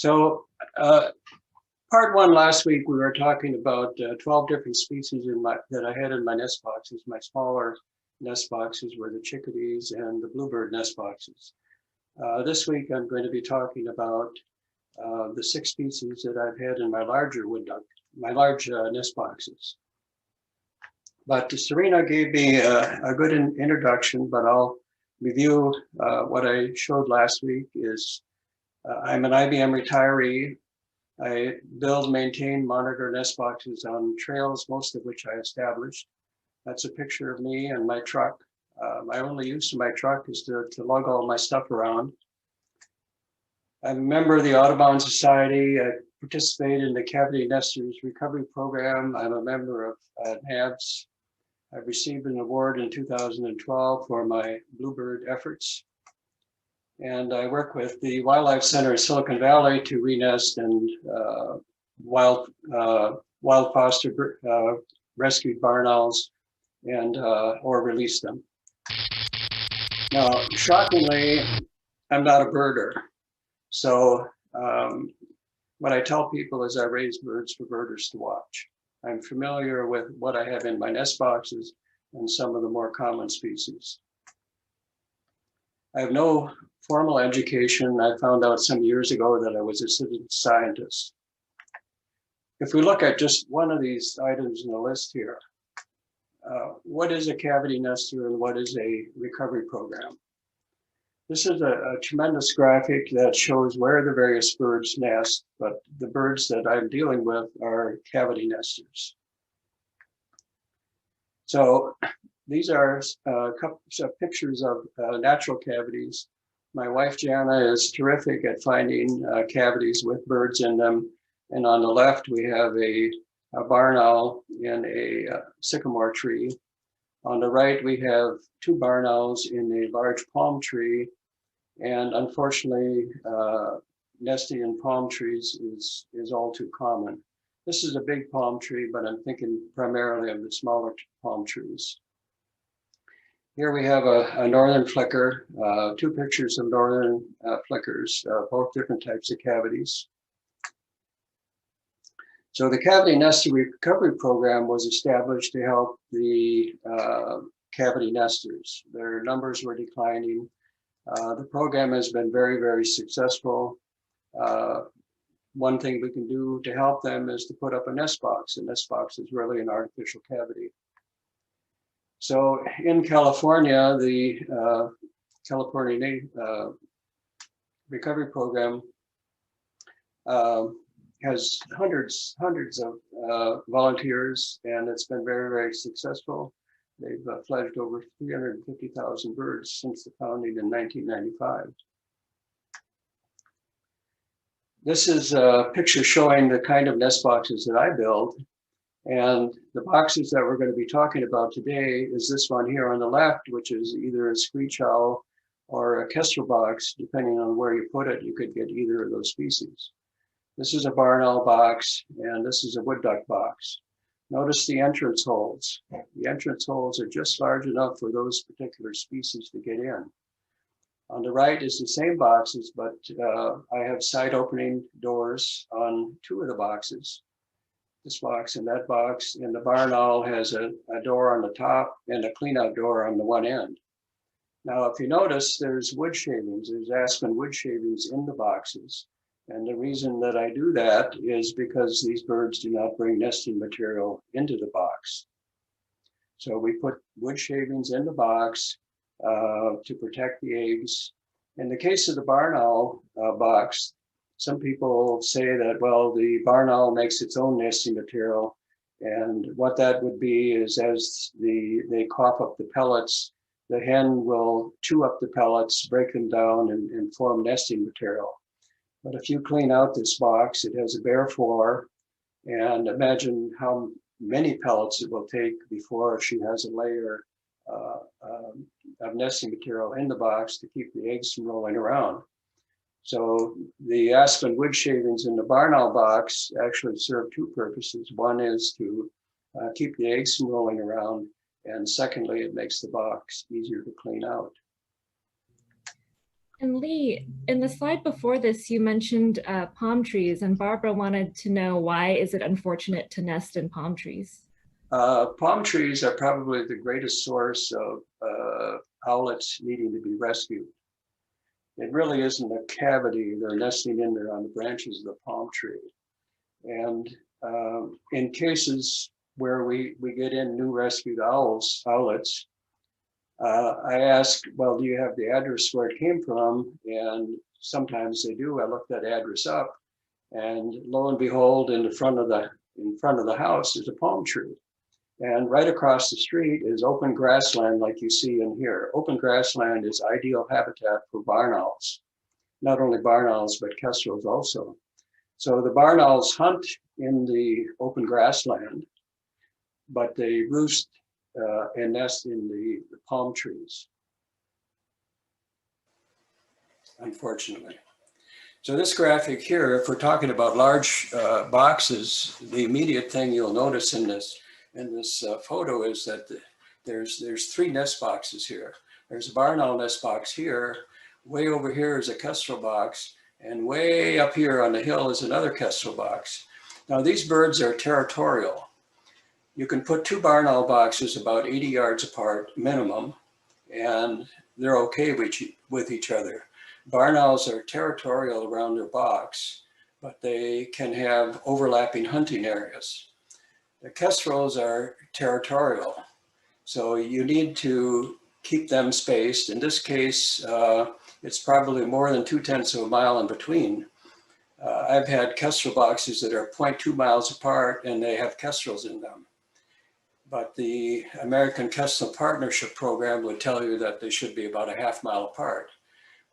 So part one last week, we were talking about 12 different species that I had in my nest boxes. My smaller nest boxes were the chickadees and the bluebird nest boxes. This week, I'm going to be talking about the 6 species that I've had in my larger wood duck, my large nest boxes. But Serena gave me a good introduction, but I'll review what I showed last week is I'm an IBM retiree. I build, maintain, monitor nest boxes on trails, most of which I established. That's a picture of me and my truck. My only use of my truck is to lug all my stuff around. I'm a member of the Audubon Society. I participate in the Cavity Nesters Recovery Program. I'm a member of NABS. I've received an award in 2012 for my bluebird efforts. And I work with the Wildlife Center in Silicon Valley to renest and wild foster rescued barn owls and or release them. Now, shockingly, I'm not a birder. So what I tell people is I raise birds for birders to watch. I'm familiar with what I have in my nest boxes and some of the more common species. I have no formal education. I found out some years ago that I was a citizen scientist. If we look at just one of these items in the list here, what is a cavity nester and what is a recovery program? This is a tremendous graphic that shows where the various birds nest, but the birds that I'm dealing with are cavity nesters. So these are a couple of pictures of natural cavities. My wife, Jana, is terrific at finding cavities with birds in them. And on the left, we have a barn owl in a sycamore tree. On the right, we have 2 barn owls in a large palm tree. And unfortunately, nesting in palm trees is all too common. This is a big palm tree, but I'm thinking primarily of the smaller palm trees. Here we have a northern flicker, 2 pictures of northern flickers, both different types of cavities. So the Cavity Nester Recovery Program was established to help the cavity nesters. Their numbers were declining. The program has been very, very successful. One thing we can do to help them is to put up a nest box. A nest box is really an artificial cavity. So in California, the California Recovery Program has hundreds of volunteers, and it's been very, very successful. They've fledged over 350,000 birds since the founding in 1995. This is a picture showing the kind of nest boxes that I build. And the boxes that we're going to be talking about today is this one here on the left, which is either a screech owl or a kestrel box. Depending on where you put it, you could get either of those species. This is a barn owl box, and this is a wood duck box. Notice the entrance holes. The entrance holes are just large enough for those particular species to get in. On the right is the same boxes, but I have side opening doors on 2 of the boxes. This box and that box, and the barn owl has a door on the top and a clean out door on the one end. Now, if you notice, there's wood shavings, there's aspen wood shavings in the boxes. And the reason that I do that is because these birds do not bring nesting material into the box. So we put wood shavings in the box to protect the eggs. In the case of the barn owl box, some people say that, well, the barn owl makes its own nesting material. And what that would be is as they cough up the pellets, the hen will chew up the pellets, break them down, and form nesting material. But if you clean out this box, it has a bare floor, and imagine how many pellets it will take before she has a layer of nesting material in the box to keep the eggs from rolling around. So the aspen wood shavings in the barn owl box actually serve 2 purposes. One is to keep the eggs from rolling around, and secondly, it makes the box easier to clean out. And Lee, in the slide before this, you mentioned palm trees, and Barbara wanted to know, why is it unfortunate to nest in palm trees? Palm trees are probably the greatest source of owlets needing to be rescued. It really isn't a cavity. They're nesting in there on the branches of the palm tree. And in cases where we get in new rescued owlets, I ask, well, do you have the address where it came from? And sometimes they do. I look that address up, and lo and behold, in front of the house is a palm tree. And right across the street is open grassland like you see in here. Open grassland is ideal habitat for barn owls. Not only barn owls, but kestrels also. So the barn owls hunt in the open grassland, but they roost and nest in the palm trees, unfortunately. So this graphic here, if we're talking about large boxes, the immediate thing you'll notice in this photo is that there's three nest boxes here. There's a barn owl nest box here. Way over here is a kestrel box, and way up here on the hill is another kestrel box. Now these birds are territorial. You can put two barn owl boxes about 80 yards apart minimum, and they're okay with each other. Barn owls are territorial around their box, but they can have overlapping hunting areas. The kestrels are territorial, so you need to keep them spaced. In this case, it's probably more than 2/10 of a mile in between. I've had kestrel boxes that are 0.2 miles apart, and they have kestrels in them. But the American Kestrel Partnership Program would tell you that they should be about a half mile apart.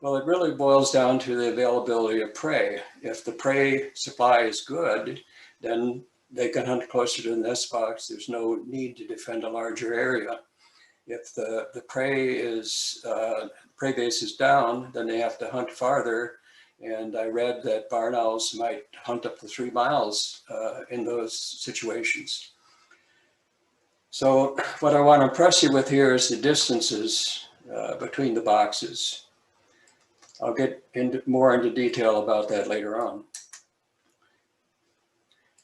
Well, it really boils down to the availability of prey. If the prey supply is good, then they can hunt closer to the nest box. There's no need to defend a larger area. If the prey base is down, then they have to hunt farther. And I read that barn owls might hunt up to 3 miles in those situations. So what I want to impress you with here is the distances between the boxes. I'll get more into detail about that later on.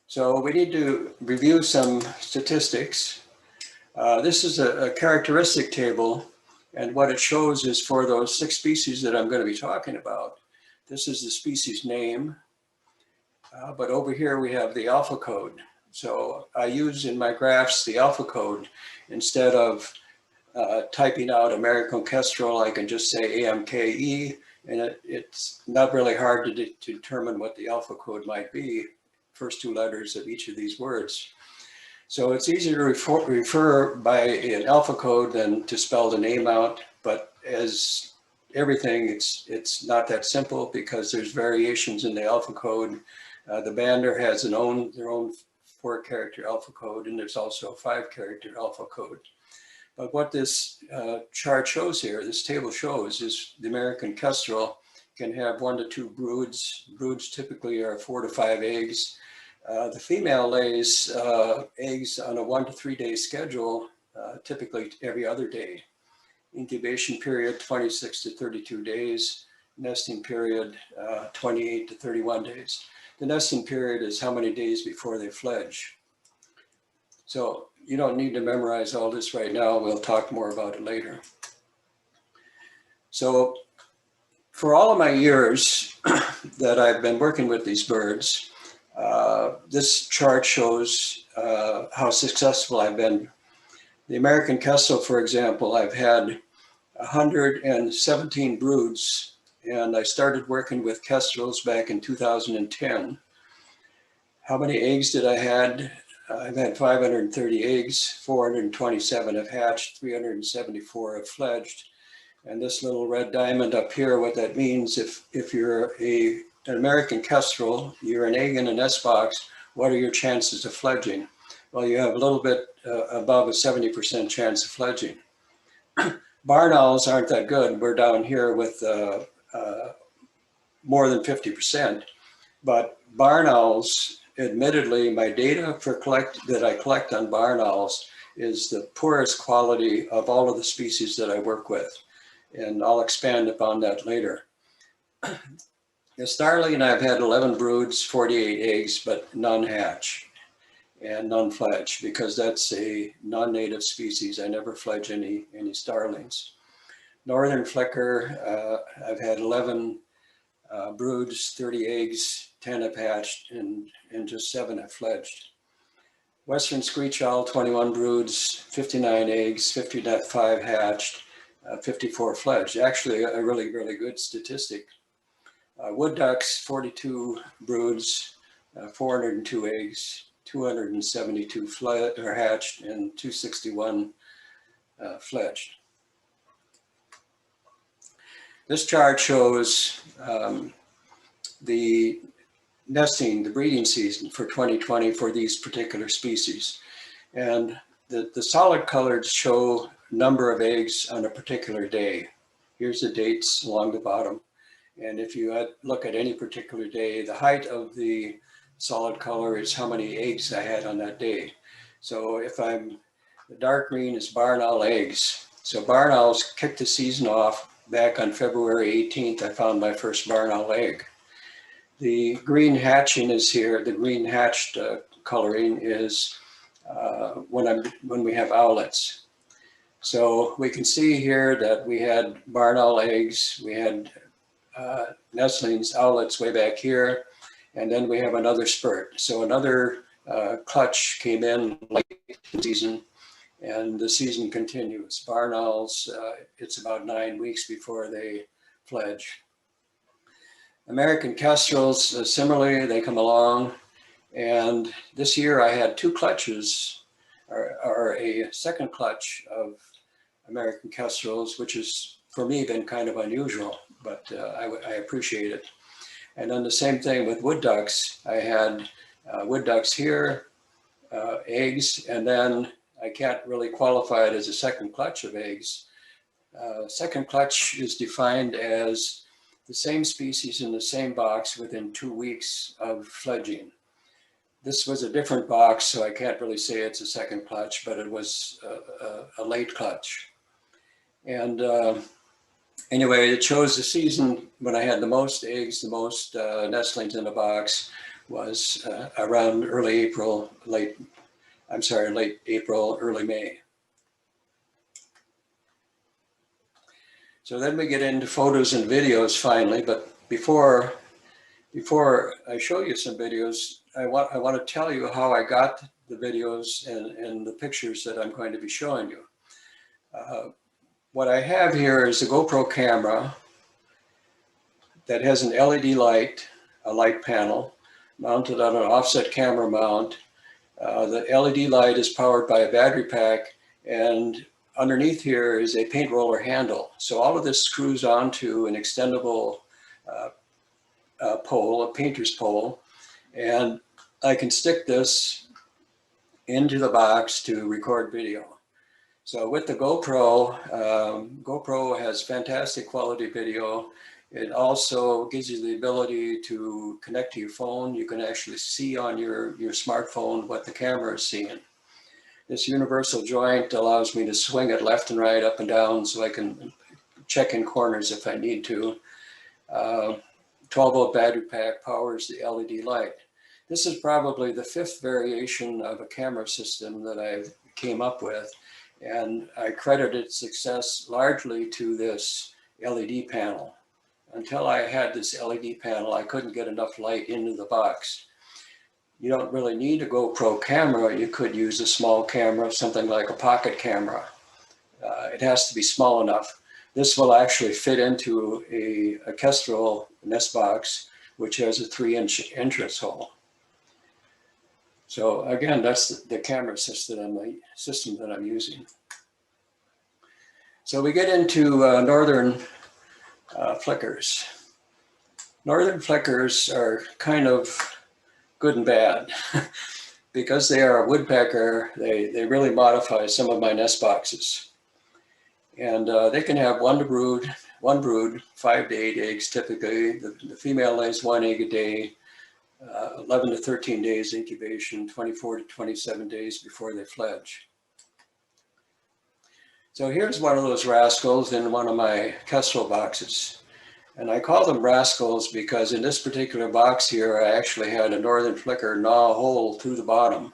So we need to review some statistics. This is a characteristic table, and what it shows is for those 6 species that I'm going to be talking about. This is the species name, but over here we have the alpha code. So I use in my graphs the alpha code. Instead of typing out American Kestrel, I can just say AMKE, and it's not really hard to determine what the alpha code might be, first 2 letters of each of these words. So it's easier to refer by an alpha code than to spell the name out, but as everything, it's not that simple because there's variations in the alpha code. The bander has their own 4-character alpha code, and there's also a 5-character alpha code. But what this chart shows here, this table shows, is the American kestrel can have 1 to 2 broods. Broods typically are 4 to 5 eggs. The female lays eggs on a 1 to 3 day schedule, typically every other day. Incubation period, 26 to 32 days. Nesting period, 28 to 31 days. The nesting period is how many days before they fledge. So you don't need to memorize all this right now. We'll talk more about it later. So for all of my years that I've been working with these birds, this chart shows how successful I've been. The American kestrel, for example, I've had 117 broods, and I started working with kestrels back in 2010. How many eggs did I had? I've had 530 eggs, 427 have hatched, 374 have fledged. And this little red diamond up here, what that means, if you're an American kestrel, you're an egg in a nest box, what are your chances of fledging? Well, you have a little bit above a 70% chance of fledging. Barn owls aren't that good. We're down here with more than 50%. But barn owls, admittedly, my data that I collect on barn owls is the poorest quality of all of the species that I work with. And I'll expand upon that later. The Starling, I've had 11 broods, 48 eggs, but none hatch and none fledge because that's a non-native species. I never fledge any starlings. Northern Flicker, I've had 11 broods, 30 eggs, 10 have hatched, and just 7 have fledged. Western Screech Owl, 21 broods, 59 eggs, 55 hatched, 54 fledged. Actually, a really, really good statistic. Wood ducks, 42 broods, 402 eggs, 272 hatched, and 261 fledged. This chart shows the nesting, the breeding season for 2020 for these particular species. And the solid colors show number of eggs on a particular day. Here's the dates along the bottom. And if you look at any particular day, the height of the solid color is how many eggs I had on that day. So if the dark green is barn owl eggs. So barn owls kicked the season off back on February 18th. I found my first barn owl egg. The green hatching is here. The green hatched coloring is when we have owlets. So we can see here that we had barn owl eggs, we had nestlings, owlets way back here, and then we have another spurt. So another clutch came in late in the season, and the season continues. Barn owls, it's about 9 weeks before they fledge. American kestrels, similarly, they come along, and this year I had 2 clutches, or a second clutch of American kestrels, which has for me been kind of unusual, but I appreciate it. And then the same thing with wood ducks. I had wood ducks here, eggs, and then I can't really qualify it as a second clutch of eggs. Second clutch is defined as the same species in the same box within 2 weeks of fledging. This was a different box, so I can't really say it's a second clutch, but it was a late clutch. And anyway, it shows the season when I had the most eggs, the most nestlings in a box was around late April, early May. So then we get into photos and videos finally, but before I show you some videos, I want to tell you how I got the videos and the pictures that I'm going to be showing you. What I have here is a GoPro camera that has an LED light, a light panel, mounted on an offset camera mount. The LED light is powered by a battery pack, and underneath here is a paint roller handle. So all of this screws onto an extendable pole, a painter's pole, and I can stick this into the box to record video. So with the GoPro, GoPro has fantastic quality video. It also gives you the ability to connect to your phone. You can actually see on your smartphone what the camera is seeing. This universal joint allows me to swing it left and right, up and down, so I can check in corners if I need to. 12-volt battery pack powers the LED light. This is probably the 5th variation of a camera system that I came up with, and I credit its success largely to this LED panel. Until I had this LED panel, I couldn't get enough light into the box. You don't really need a GoPro camera. You could use a small camera, something like a pocket camera. It has to be small enough. This will actually fit into a kestrel nest box, which has a 3-inch entrance hole. So again, that's the camera system that I'm using. So we get into northern flickers. Northern flickers are kind of good and bad. Because they are a woodpecker, they really modify some of my nest boxes. And they can have one brood, 5 to 8 eggs typically. The female lays 1 egg a day, 11 to 13 days incubation, 24 to 27 days before they fledge. So here's one of those rascals in one of my kestrel boxes. And I call them rascals because in this particular box here, I actually had a northern flicker gnaw a hole through the bottom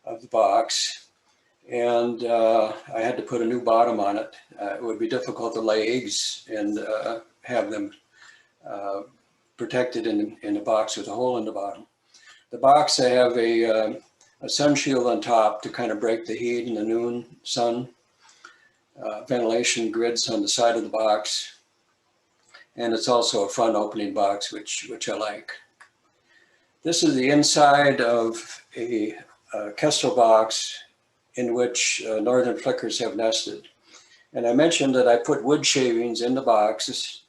of the box. And I had to put a new bottom on it. It would be difficult to lay eggs and have them protected in a box with a hole in the bottom. The box, I have a sun shield on top to kind of break the heat in the noon sun. Ventilation grids on the side of the box. And it's also a front opening box, which I like. This is the inside of a kestrel box in which northern flickers have nested. And I mentioned that I put wood shavings in the boxes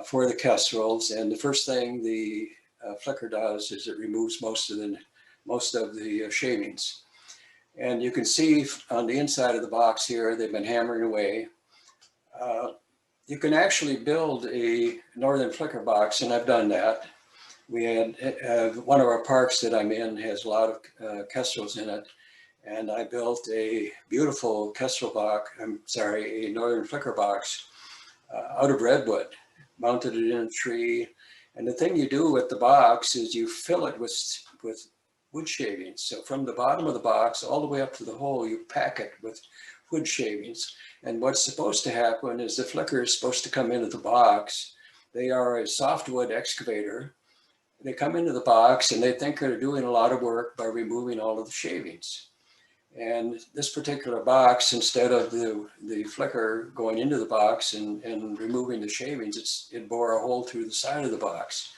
for the kestrels, and the first thing the flicker does is it removes most of the shavings. And you can see on the inside of the box here, they've been hammering away. You can actually build a northern flicker box, and I've done that. We had one of our parks that I'm in has a lot of kestrels in it, and I built a beautiful kestrel box, a northern flicker box out of redwood, mounted it in a tree. And the thing you do with the box is you fill it with wood shavings. So from the bottom of the box all the way up to the hole, you pack it with wood shavings. And what's supposed to happen is the flicker is supposed to come into the box. They are a softwood excavator. They come into the box and they think they're doing a lot of work by removing all of the shavings. And this particular box, instead of the flicker going into the box and removing the shavings, it bore a hole through the side of the box.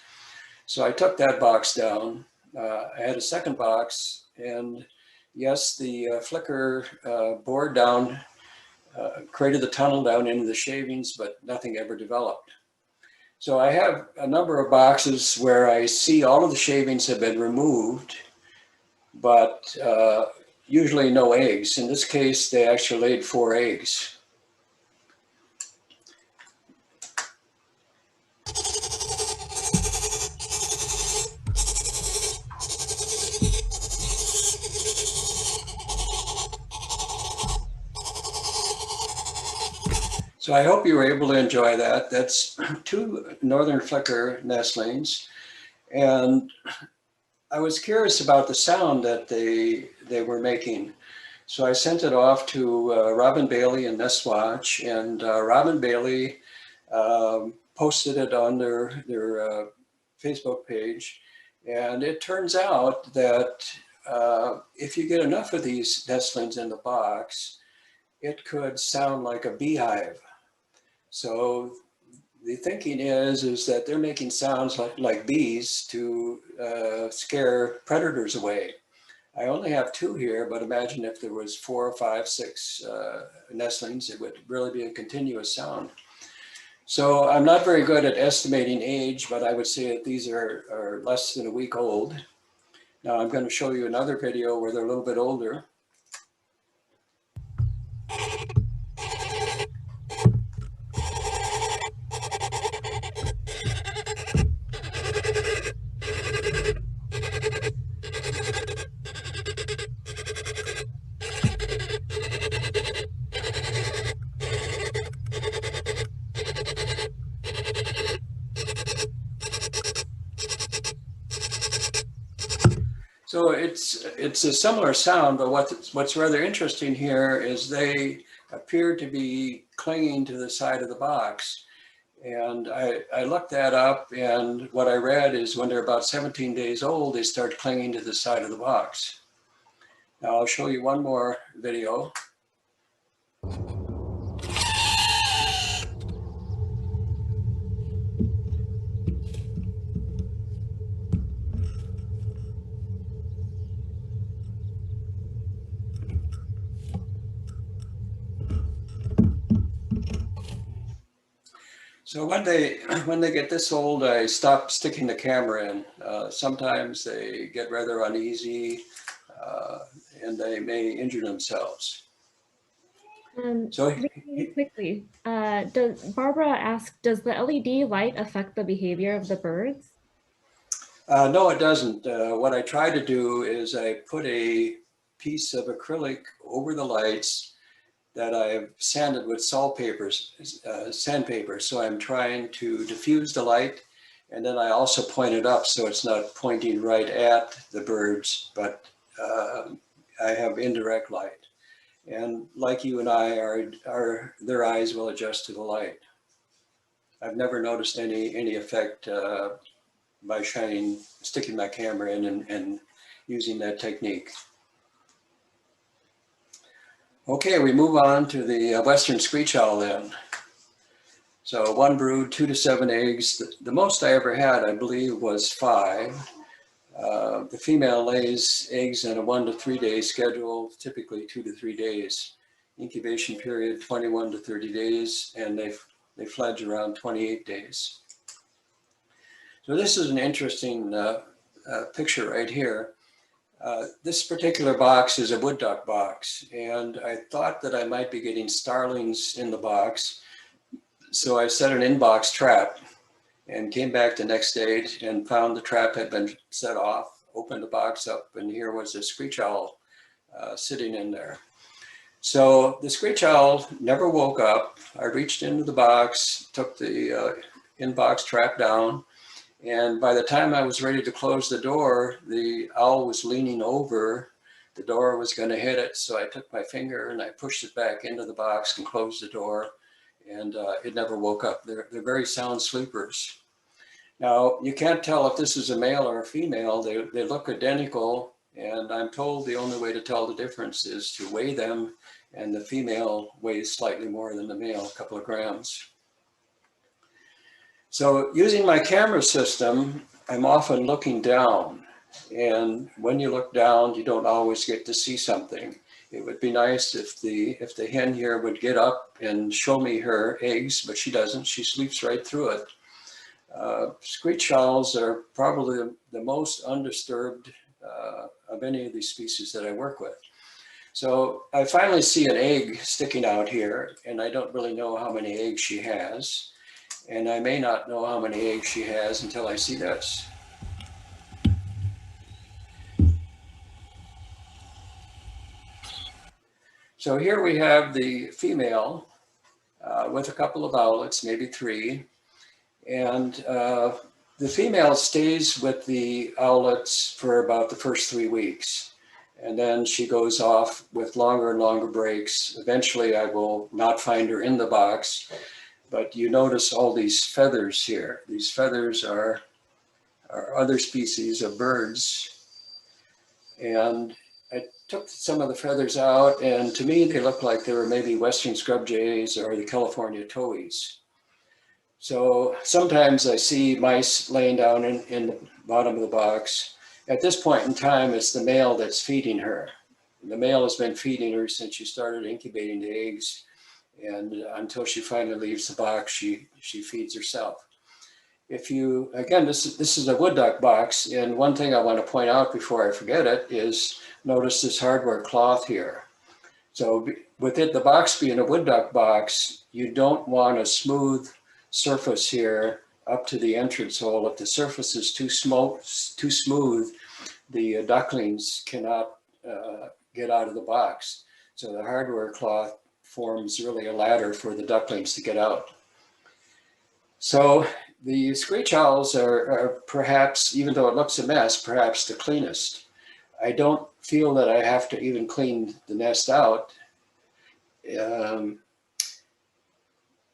So I took that box down. I had a second box, and yes, the flicker bored down, created the tunnel down into the shavings, but nothing ever developed. So I have a number of boxes where I see all of the shavings have been removed, but usually no eggs. In this case, they actually laid 4 eggs. So I hope you were able to enjoy that. That's 2 northern flicker nestlings. And I was curious about the sound that they were making. So I sent it off to Robin Bailey and Nestwatch, and Robin Bailey posted it on their Facebook page. And it turns out that if you get enough of these nestlings in the box, it could sound like a beehive. So the thinking is that they're making sounds like bees to scare predators away. I only have 2 here, but imagine if there was 4, 5, 6 nestlings, it would really be a continuous sound. So I'm not very good at estimating age, but I would say that these are less than a week old. Now I'm going to show you another video where they're a little bit older. So it's a similar sound, but what's rather interesting here is they appear to be clinging to the side of the box. And I looked that up, and what I read is when they're about 17 days old, they start clinging to the side of the box. Now I'll show you one more video. So when they get this old, I stop sticking the camera in. Sometimes they get rather uneasy and they may injure themselves. So Really quickly, Barbara asked, does the LED light affect the behavior of the birds? No, it doesn't. What I try to do is I put a piece of acrylic over the lights, that I've sanded with sandpaper. So I'm trying to diffuse the light, and then I also point it up so it's not pointing right at the birds, but I have indirect light. And like you and I, their eyes will adjust to the light. I've never noticed any effect by sticking my camera in and using that technique. Okay, we move on to the Western Screech Owl then. So one brood, 2 to 7 eggs. The most I ever had, I believe, was 5. The female lays eggs in a 1 to 3 day schedule, typically 2 to 3 days. Incubation period, 21 to 30 days, and they fledge around 28 days. So this is an interesting picture right here. This particular box is a wood duck box, and I thought that I might be getting starlings in the box. So I set an in-box trap and came back the next day and found the trap had been set off, opened the box up, and here was a screech owl sitting in there. So the screech owl never woke up. I reached into the box, took the in-box trap down, and by the time I was ready to close the door, the owl was leaning over. The door was going to hit it, so I took my finger and I pushed it back into the box and closed the door, and it never woke up. They're very sound sleepers. Now, you can't tell if this is a male or a female. They look identical, and I'm told the only way to tell the difference is to weigh them, and the female weighs slightly more than the male, a couple of grams. So using my camera system, I'm often looking down, and when you look down, you don't always get to see something. It would be nice if the hen here would get up and show me her eggs, but she doesn't. She sleeps right through it. Screech owls are probably the most undisturbed of any of these species that I work with. So I finally see an egg sticking out here, and I don't really know how many eggs she has. And I may not know how many eggs she has until I see this. So here we have the female with a couple of owlets, maybe 3. And the female stays with the owlets for about the first 3 weeks. And then she goes off with longer and longer breaks. Eventually I will not find her in the box, but you notice all these feathers here. These feathers are other species of birds. And I took some of the feathers out, and to me, they look like they were maybe Western scrub jays or the California towhees. So sometimes I see mice laying down in the bottom of the box. At this point in time, it's the male that's feeding her. The male has been feeding her since she started incubating the eggs, and until she finally leaves the box, she feeds herself. If you, again, this is a wood duck box, and one thing I want to point out before I forget it is notice this hardware cloth here. So with it, the box being a wood duck box, you don't want a smooth surface here up to the entrance hole. If the surface is too smooth, the ducklings cannot get out of the box. So the hardware cloth forms really a ladder for the ducklings to get out. So the screech owls are perhaps, even though it looks a mess, perhaps the cleanest. I don't feel that I have to even clean the nest out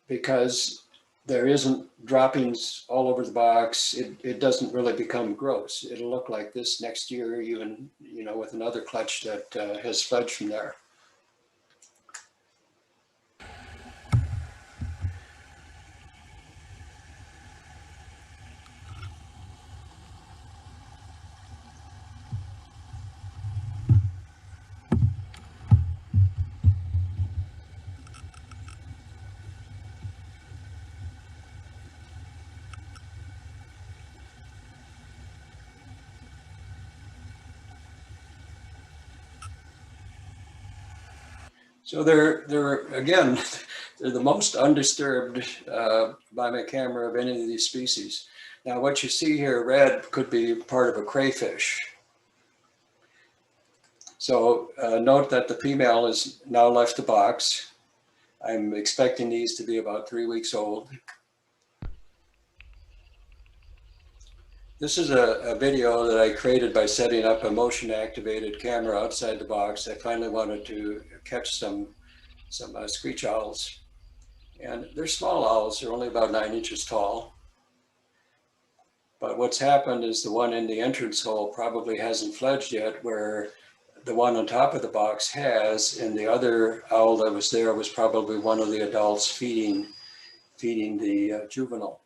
because there isn't droppings all over the box. It doesn't really become gross. It'll look like this next year, even, you know, with another clutch that has fledged from there. So they're again, they're the most undisturbed by my camera of any of these species. Now what you see here, red, could be part of a crayfish. So note that the female has now left the box. I'm expecting these to be about 3 weeks old. This is a video that I created by setting up a motion activated camera outside the box. I finally wanted to catch some screech owls. And they're small owls, they're only about 9 inches tall. But what's happened is the one in the entrance hole probably hasn't fledged yet, where the one on top of the box has, and the other owl that was there was probably one of the adults feeding the juvenile.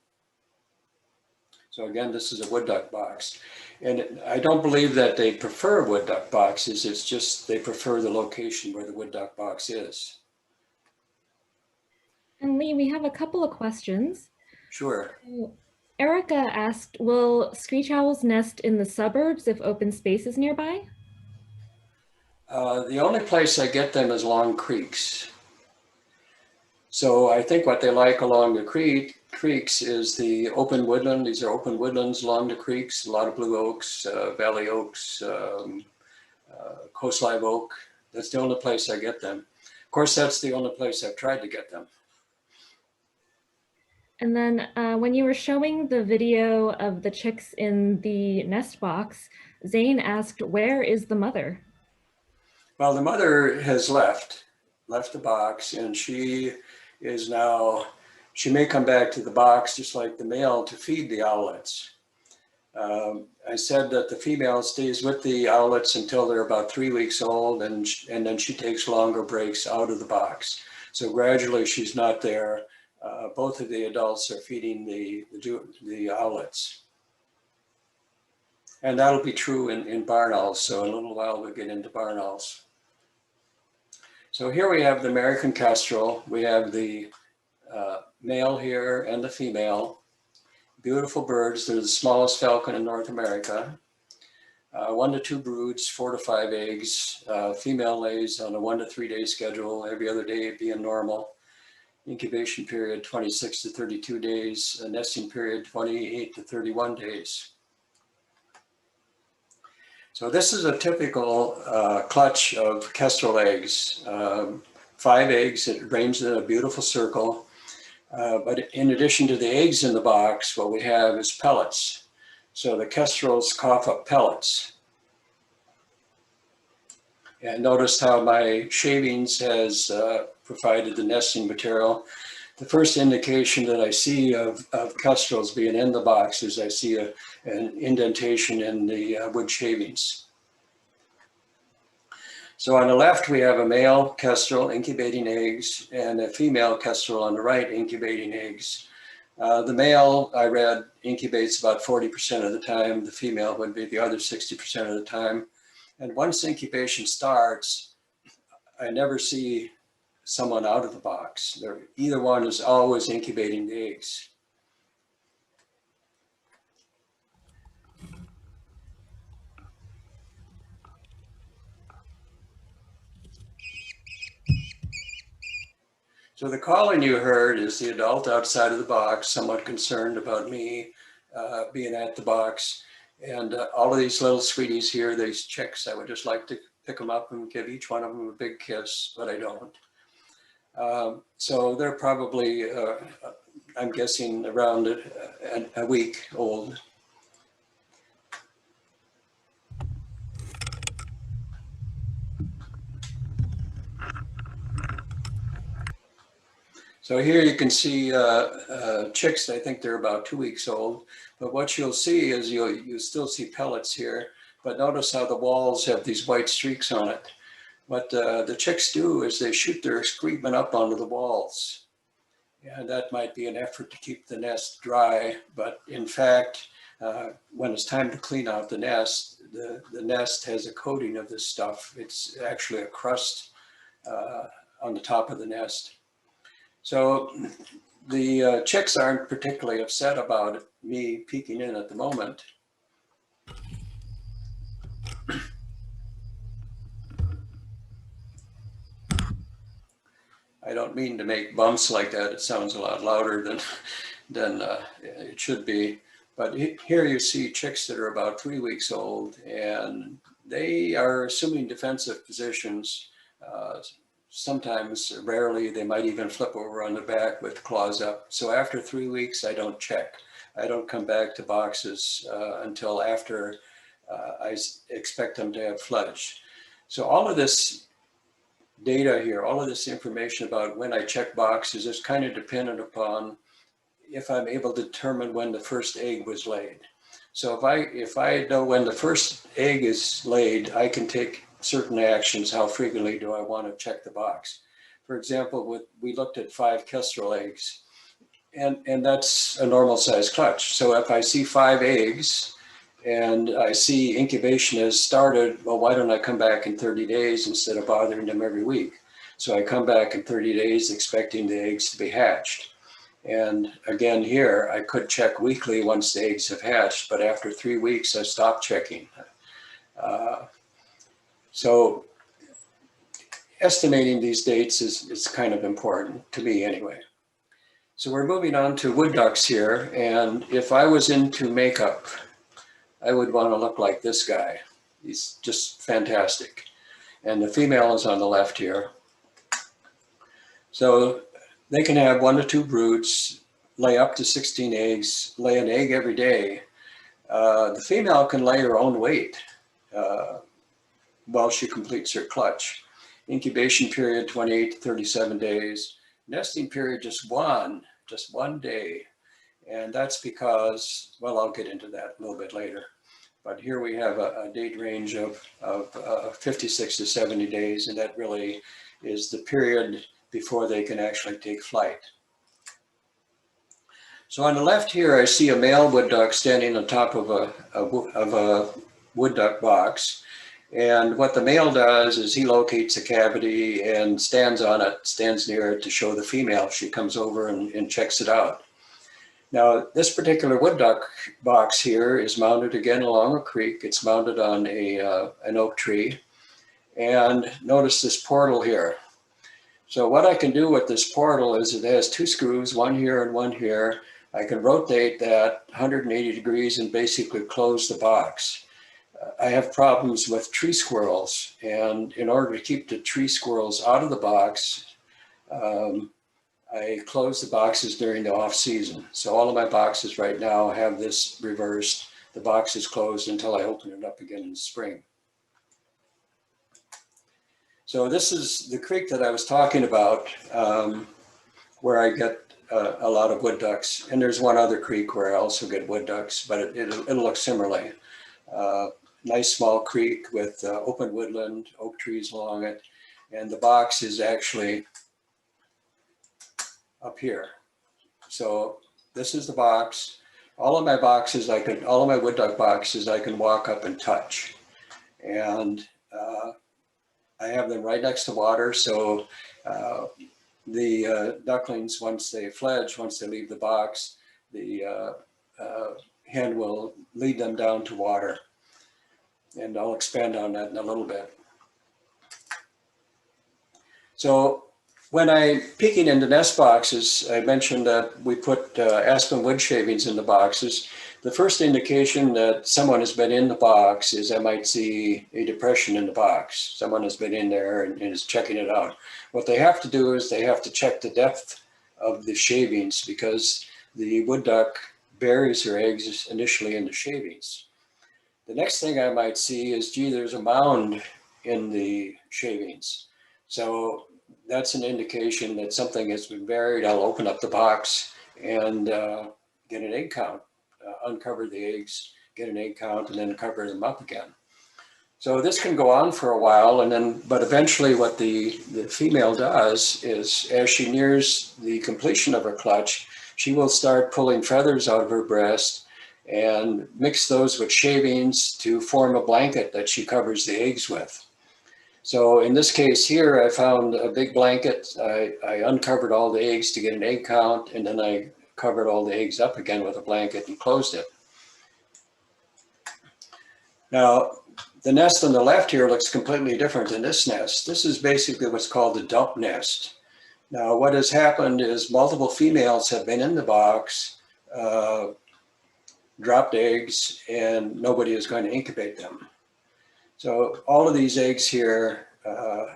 So again, this is a wood duck box. And I don't believe that they prefer wood duck boxes, it's just they prefer the location where the wood duck box is. And Lee, we have a couple of questions. Sure. So, Erica asked, will screech owls nest in the suburbs if open space is nearby? The only place I get them is along creeks. So I think what they like along the creeks is the open woodland. These are open woodlands along the creeks, a lot of blue oaks, valley oaks, coast live oak. That's the only place I get them. Of course, that's the only place I've tried to get them. And then when you were showing the video of the chicks in the nest box, Zane asked, where is the mother? Well, the mother has left the box, and she is now, she may come back to the box just like the male to feed the owlets. I said that the female stays with the owlets until they're about 3 weeks old, and then she takes longer breaks out of the box. So gradually she's not there. Both of the adults are feeding the owlets. And that'll be true in barn owls. So in a little while we'll get into barn owls. So here we have the American kestrel. We have the male here and the female. Beautiful birds. They're the smallest falcon in North America. 1 to 2 broods, 4 to 5 eggs. Female lays on a 1 to 3 day schedule, every other day being normal. Incubation period 26 to 32 days, a nesting period 28 to 31 days. So this is a typical clutch of kestrel eggs. 5 eggs, it arranged in a beautiful circle. But in addition to the eggs in the box, what we have is pellets. So the kestrels cough up pellets. And notice how my Shavings has provided the nesting material. The first indication that I see of kestrels being in the box is I see an indentation in the wood shavings. So on the left, we have a male kestrel incubating eggs and a female kestrel on the right incubating eggs. The male, I read, incubates about 40% of the time. The female would be the other 60% of the time. And once incubation starts, I never see someone out of the box. Either one is always incubating the eggs. So the calling you heard is the adult outside of the box, somewhat concerned about me being at the box. And all of these little sweeties here, these chicks, I would just like to pick them up and give each one of them a big kiss, but I don't. So they're probably, I'm guessing, around a week old. So here you can see chicks. I think they're about 2 weeks old. But what you'll see is you still see pellets here. But notice how the walls have these white streaks on it. What the chicks do is they shoot their excrement up onto the walls. And that might be an effort to keep the nest dry. But in fact, when it's time to clean out the nest has a coating of this stuff. It's actually a crust on the top of the nest. So the chicks aren't particularly upset about me peeking in at the moment. I don't mean to make bumps like that. It sounds a lot louder than it should be. But here you see chicks that are about 3 weeks old, and they are assuming defensive positions. sometimes, rarely, they might even flip over on the back with claws up. So after 3 weeks, I don't check. I don't come back to boxes until after I expect them to have fledged. So all of this data here, all of this information about when I check boxes is kind of dependent upon if I'm able to determine when the first egg was laid. So if I know when the first egg is laid, I can take certain actions. How frequently do I want to check the box? For example, we looked at 5 kestrel eggs, and that's a normal size clutch. So if I see 5 eggs and I see incubation has started, well, why don't I come back in 30 days instead of bothering them every week? So I come back in 30 days expecting the eggs to be hatched. And again, here, I could check weekly once the eggs have hatched, but after 3 weeks, I stopped checking. So estimating these dates is kind of important to me anyway. So we're moving on to wood ducks here. And if I was into makeup, I would want to look like this guy. He's just fantastic. And the female is on the left here. So they can have 1 to 2 broods, lay up to 16 eggs, lay an egg every day. The female can lay her own weight while she completes her clutch. Incubation period, 28 to 37 days. Nesting period, just one day. And that's because, well, I'll get into that a little bit later. But here we have a date range of 56 to 70 days, and that really is the period before they can actually take flight. So on the left here, I see a male wood duck standing on top of a wood duck box. And what the male does is he locates a cavity and stands on it, stands near it to show the female. She comes over and checks it out. Now, this particular wood duck box here is mounted again along a creek. It's mounted on an oak tree. And notice this portal here. So what I can do with this portal is it has 2 screws, one here and one here. I can rotate that 180 degrees and basically close the box. I have problems with tree squirrels, and in order to keep the tree squirrels out of the box, I close the boxes during the off season. So all of my boxes right now have this reversed. The box is closed until I open it up again in the spring. So this is the creek that I was talking about, where I get a lot of wood ducks. And there's one other creek where I also get wood ducks, but it'll look similarly. Nice small creek with open woodland, oak trees along it. And the box is actually up here. So this is the box. All of my boxes, all of my wood duck boxes, I can walk up and touch. And I have them right next to water. So the ducklings, once they fledge, once they leave the box, the hen will lead them down to water. And I'll expand on that in a little bit. So when I'm peeking into nest boxes, I mentioned that we put aspen wood shavings in the boxes. The first indication that someone has been in the box is I might see a depression in the box. Someone has been in there and is checking it out. What they have to do is they have to check the depth of the shavings, because the wood duck buries her eggs initially in the shavings. The next thing I might see is, gee, there's a mound in the shavings. So that's an indication that something has been buried. I'll open up the box and get an egg count, uncover the eggs, get an egg count, and then cover them up again. So this can go on for a while, but eventually what the female does is, as she nears the completion of her clutch, she will start pulling feathers out of her breast and mix those with shavings to form a blanket that she covers the eggs with. So in this case here, I found a big blanket. I uncovered all the eggs to get an egg count, and then I covered all the eggs up again with a blanket and closed it. Now, the nest on the left here looks completely different than this nest. This is basically what's called a dump nest. Now, what has happened is multiple females have been in the box, dropped eggs, and nobody is going to incubate them. So all of these eggs here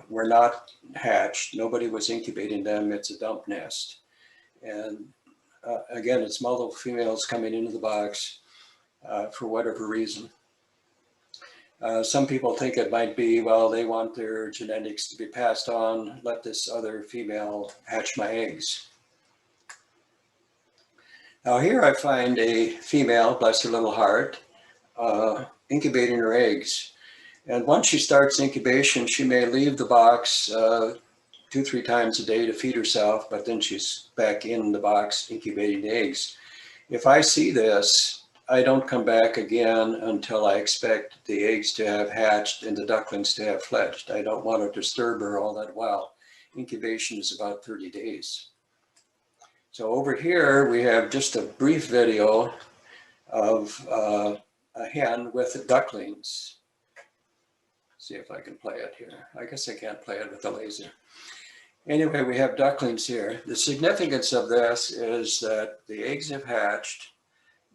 were not hatched. Nobody was incubating them. It's a dump nest. And again, it's multiple females coming into the box for whatever reason. Some people think it might be, well, they want their genetics to be passed on. Let this other female hatch my eggs. Now here I find a female, bless her little heart, incubating her eggs. And once she starts incubation, she may leave the box 2-3 times a day to feed herself, but then she's back in the box incubating the eggs. If I see this, I don't come back again until I expect the eggs to have hatched and the ducklings to have fledged. I don't want to disturb her all that while. Incubation is about 30 days. So over here, we have just a brief video of a hen with ducklings. See if I can play it here. I guess I can't play it with the laser. Anyway, we have ducklings here. The significance of this is that the eggs have hatched.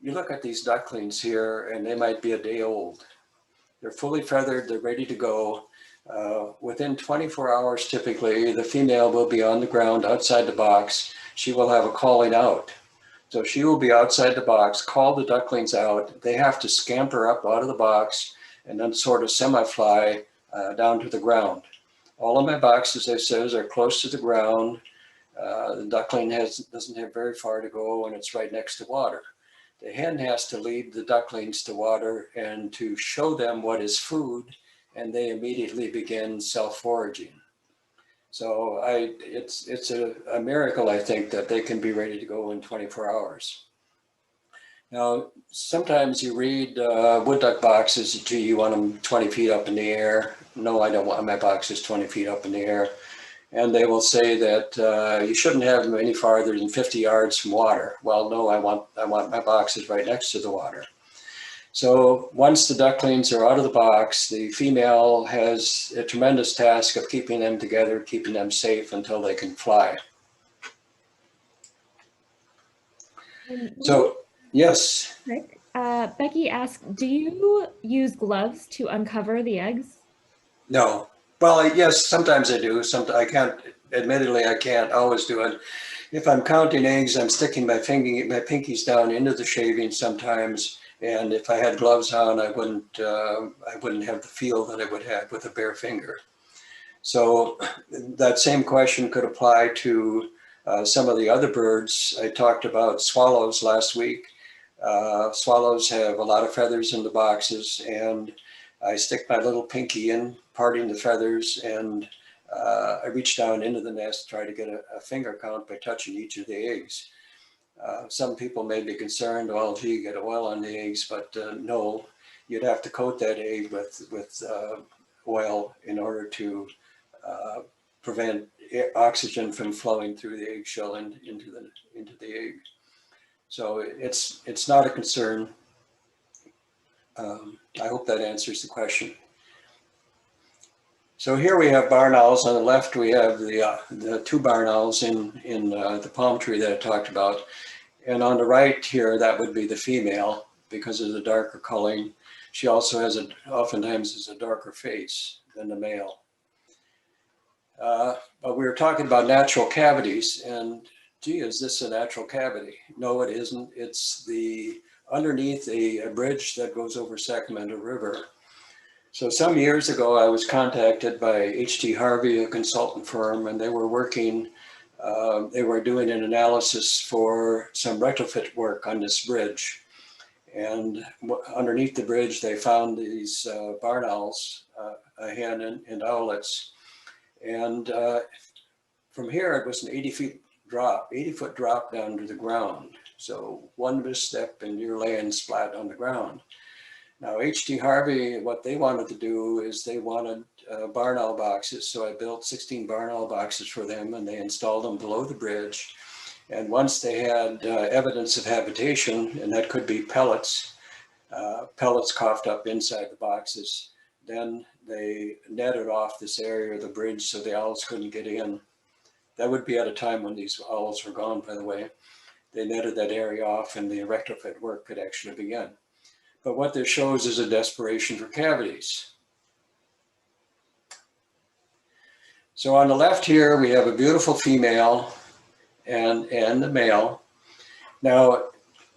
You look at these ducklings here and they might be a day old. They're fully feathered, they're ready to go. Within 24 hours, typically, the female will be on the ground outside the box. She will have a calling out. So she will be outside the box, call the ducklings out. They have to scamper up out of the box and then sort of semi-fly down to the ground. All of my boxes, I says, are close to the ground. The duckling doesn't have very far to go and it's right next to water. The hen has to lead the ducklings to water and to show them what is food, and they immediately begin self-foraging. So it's a miracle, I think, that they can be ready to go in 24 hours. Now, sometimes you read wood duck boxes, gee, you want them 20 feet up in the air. No, I don't want my boxes 20 feet up in the air. And they will say that you shouldn't have them any farther than 50 yards from water. Well, no, I want my boxes right next to the water. So once the ducklings are out of the box, the female has a tremendous task of keeping them together, keeping them safe until they can fly. So, yes. Becky asked, do you use gloves to uncover the eggs? No. Well, yes, sometimes I do. I can't, admittedly, I can't always do it. If I'm counting eggs, I'm sticking my pinkies down into the shavings sometimes. And if I had gloves on, I wouldn't have the feel that I would have with a bare finger. So that same question could apply to some of the other birds. I talked about swallows last week. Swallows have a lot of feathers in the boxes, and I stick my little pinky in, parting the feathers, and I reach down into the nest, try to get a finger count by touching each of the eggs. Some people may be concerned, well, gee, you get oil on the eggs, but no, you'd have to coat that egg with oil in order to prevent oxygen from flowing through the eggshell into the egg. So it's not a concern. I hope that answers the question. So here we have barn owls. On the left, we have the 2 barn owls in the palm tree that I talked about. And on the right here, that would be the female because of the darker coloring. She also has oftentimes has a darker face than the male. But we were talking about natural cavities, and gee, is this a natural cavity? No, it isn't. It's underneath a bridge that goes over Sacramento River. So some years ago, I was contacted by H.T. Harvey, a consultant firm, and they were working, they were doing an analysis for some retrofit work on this bridge. And underneath the bridge, they found these barn owls, a hen and owlets. And from here, it was an 80-foot drop down to the ground. So one misstep and you're laying splat on the ground. Now, H.T. Harvey, what they wanted to do is they wanted barn owl boxes. So I built 16 barn owl boxes for them, and they installed them below the bridge. And once they had evidence of habitation, and that could be pellets coughed up inside the boxes, then they netted off this area of the bridge so the owls couldn't get in. That would be at a time when these owls were gone, by the way. They netted that area off and the retrofit work could actually begin. But what this shows is a desperation for cavities. So on the left here, we have a beautiful female and the male. Now,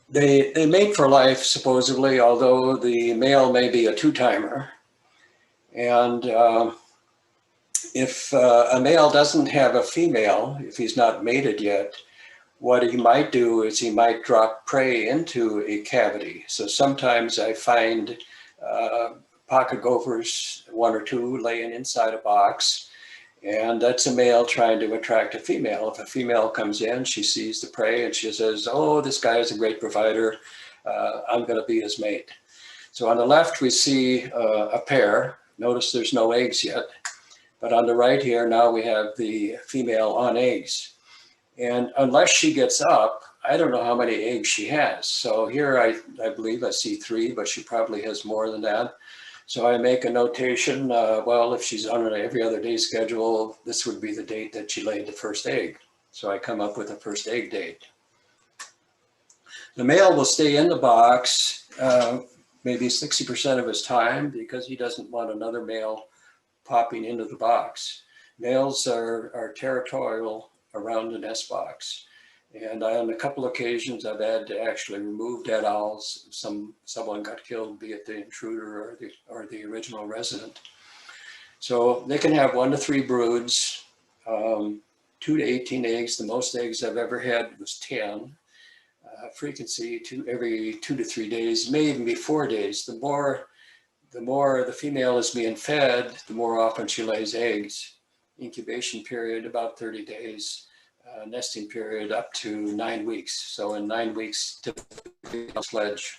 they mate for life, supposedly, although the male may be a two-timer. And if a male doesn't have a female, if he's not mated yet, what he might do is he might drop prey into a cavity. So sometimes I find pocket gophers, one or two, laying inside a box, and that's a male trying to attract a female. If a female comes in, she sees the prey and she says, oh, this guy is a great provider, I'm going to be his mate. So on the left, we see a pair. Notice there's no eggs yet. But on the right here, now we have the female on eggs. And unless she gets up, I don't know how many eggs she has. So here I believe I see 3, but she probably has more than that. So I make a notation, well, if she's on an every other day schedule, this would be the date that she laid the first egg. So I come up with a first egg date. The male will stay in the box maybe 60% of his time because he doesn't want another male popping into the box. Males are territorial around the nest box. And on a couple occasions, I've had to actually remove dead owls. Someone got killed, be it the intruder or the original resident. So they can have 1 to 3 broods, 2 to 18 eggs. The most eggs I've ever had was 10. Frequency every 2 to 3 days, may even be 4 days. The more the female is being fed, the more often she lays eggs. Incubation period about 30 days. Nesting period up to 9 weeks. So in 9 weeks, typically a sledge.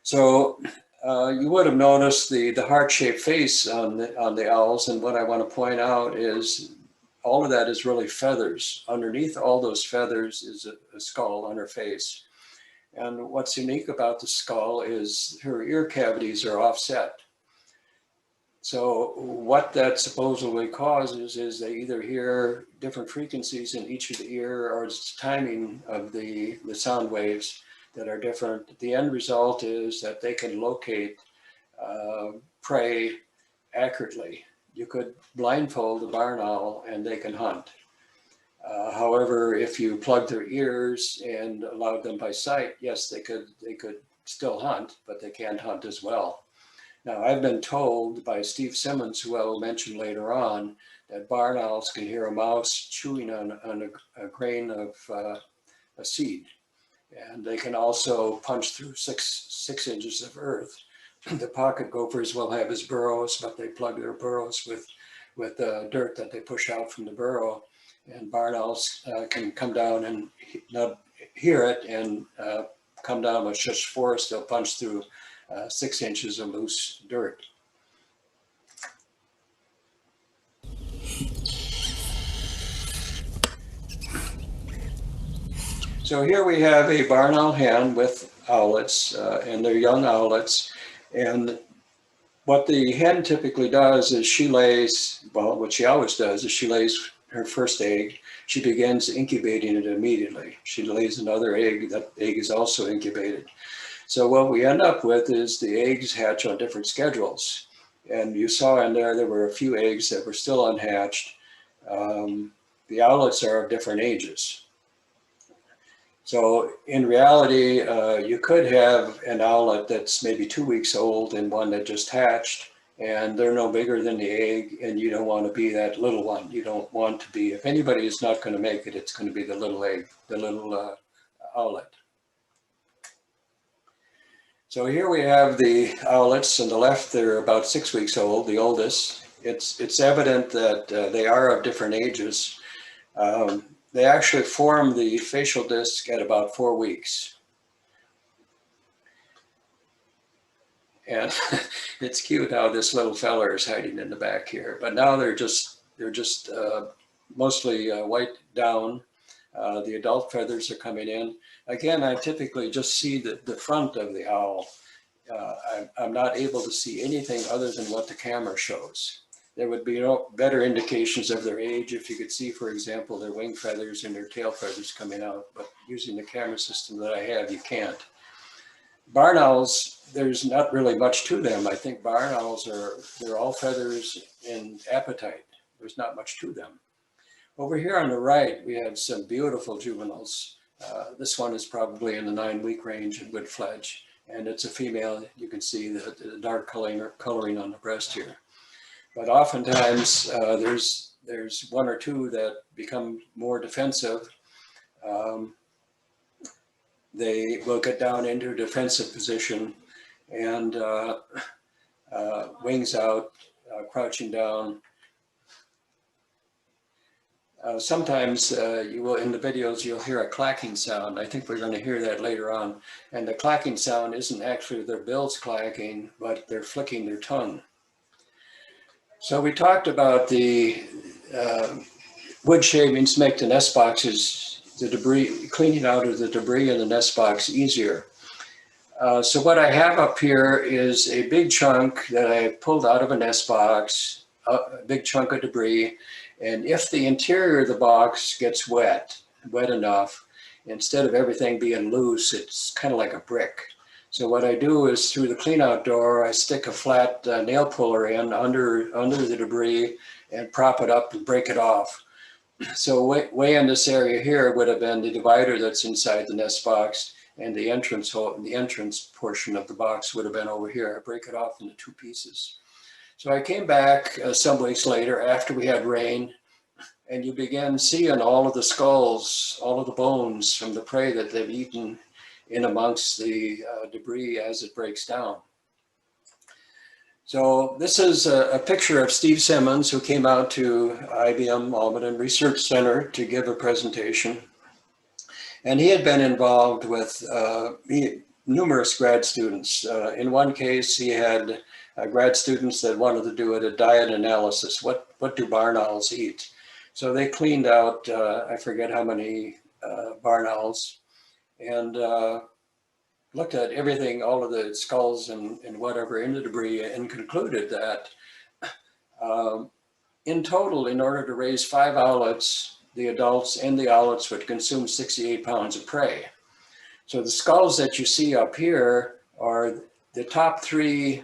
So you would have noticed the heart-shaped face on the owls, and what I want to point out is all of that is really feathers. Underneath all those feathers is a skull on her face. And what's unique about the skull is her ear cavities are offset. So what that supposedly causes is they either hear different frequencies in each of the ear, or it's timing of the sound waves that are different. The end result is that they can locate prey accurately. You could blindfold a barn owl and they can hunt. However, if you plug their ears and allowed them by sight, yes, they could still hunt, but they can't hunt as well. Now, I've been told by Steve Simmons, who I will mention later on, that barn owls can hear a mouse chewing on a grain of a seed. And they can also punch through six inches of earth. The pocket gophers will have his burrows, but they plug their burrows with dirt that they push out from the burrow. And barn owls can come down and not hear it and come down with such force, they'll punch through 6 inches of loose dirt. So here we have a barn owl hen with owlets, and they're young owlets. And what the hen typically does is she lays, well, what she always does is she lays her first egg. She begins incubating it immediately. She lays another egg, that egg is also incubated. So what we end up with is the eggs hatch on different schedules. And you saw in there were a few eggs that were still unhatched. The owlets are of different ages. So in reality, you could have an owlet that's maybe 2 weeks old and one that just hatched, and they're no bigger than the egg, and you don't want to be that little one. You don't want to be, if anybody is not going to make it, it's going to be the little egg, the little owlet. So here we have the owlets. On the left, they're about 6 weeks old, the oldest. It's evident that they are of different ages. They actually form the facial disc at about 4 weeks. And it's cute how this little fella is hiding in the back here. But now they're just mostly white down. The adult feathers are coming in. Again, I typically just see the front of the owl. I'm not able to see anything other than what the camera shows. There would be no better indications of their age if you could see, for example, their wing feathers and their tail feathers coming out. But using the camera system that I have, you can't. Barn owls, there's not really much to them. I think barn owls they're all feathers and appetite. There's not much to them. Over here on the right, we have some beautiful juveniles. This one is probably in the 9-week range and would fledge, and it's a female. You can see the dark coloring on the breast here. But oftentimes there's one or two that become more defensive. They will get down into a defensive position and wings out, crouching down. Sometimes you will, in the videos, you'll hear a clacking sound. I think we're going to hear that later on. And the clacking sound isn't actually their bills clacking, but they're flicking their tongue. So we talked about the wood shavings make the nest boxes, the debris, cleaning out of the debris in the nest box easier. So what I have up here is a big chunk that I pulled out of a nest box, a big chunk of debris. And if the interior of the box gets wet enough, instead of everything being loose, it's kind of like a brick. So what I do is through the clean out door, I stick a flat nail puller in under the debris and prop it up and break it off. So way in this area here would have been the divider that's inside the nest box, and the entrance hole, the entrance portion of the box would have been over here. I break it off into 2 pieces. So I came back some weeks later after we had rain, and you began seeing all of the skulls, all of the bones from the prey that they've eaten in amongst the debris as it breaks down. So this is a picture of Steve Simmons, who came out to IBM Almaden Research Center to give a presentation. And he had been involved with numerous grad students. In one case, he had grad students that wanted to do a diet analysis. What do barn owls eat? So they cleaned out, I forget how many barn owls, and looked at everything, all of the skulls and whatever in the debris, and concluded that in total, in order to raise 5 owlets, the adults and the owlets would consume 68 pounds of prey. So the skulls that you see up here are the top 3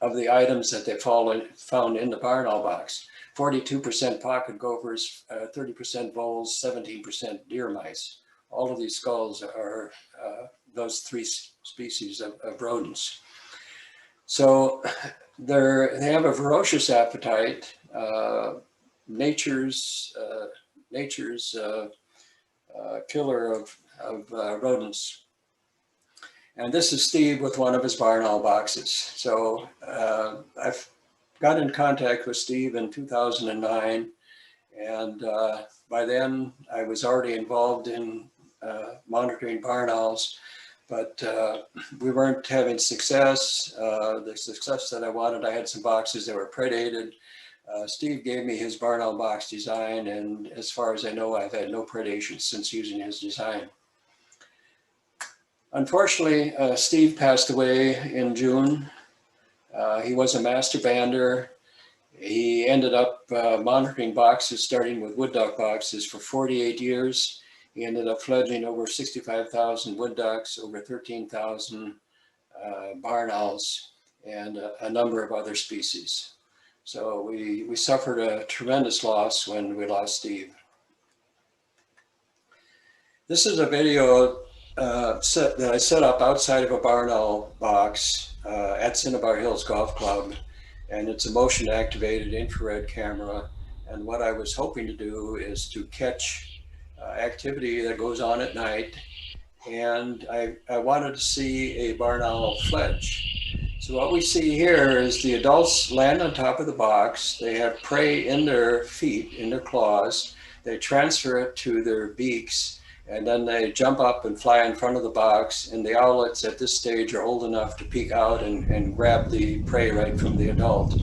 of the items that they found in the barn owl box. 42% pocket gophers, 30% voles, 17% deer mice. All of these skulls are those 3 species of rodents. So they have a ferocious appetite. Nature's killer of rodents. And this is Steve with one of his barn owl boxes. So I've got in contact with Steve in 2009, and by then I was already involved in monitoring barn owls, but we weren't having success. The success that I wanted, I had some boxes that were predated. Steve gave me his barn owl box design, and as far as I know, I've had no predation since using his design. Unfortunately, Steve passed away in June. He was a master bander. He ended up monitoring boxes, starting with wood duck boxes, for 48 years. He ended up fledging over 65,000 wood ducks, over 13,000 barn owls, and a number of other species. So we suffered a tremendous loss when we lost Steve. This is a video that I set up outside of a barn owl box at Cinnabar Hills Golf Club, and it's a motion activated infrared camera. And what I was hoping to do is to catch activity that goes on at night, and I wanted to see a barn owl fledge. So what we see here is the adults land on top of the box. They have prey in their feet, in their claws. They transfer it to their beaks, and then they jump up and fly in front of the box. And the owlets at this stage are old enough to peek out and grab the prey right from the adult.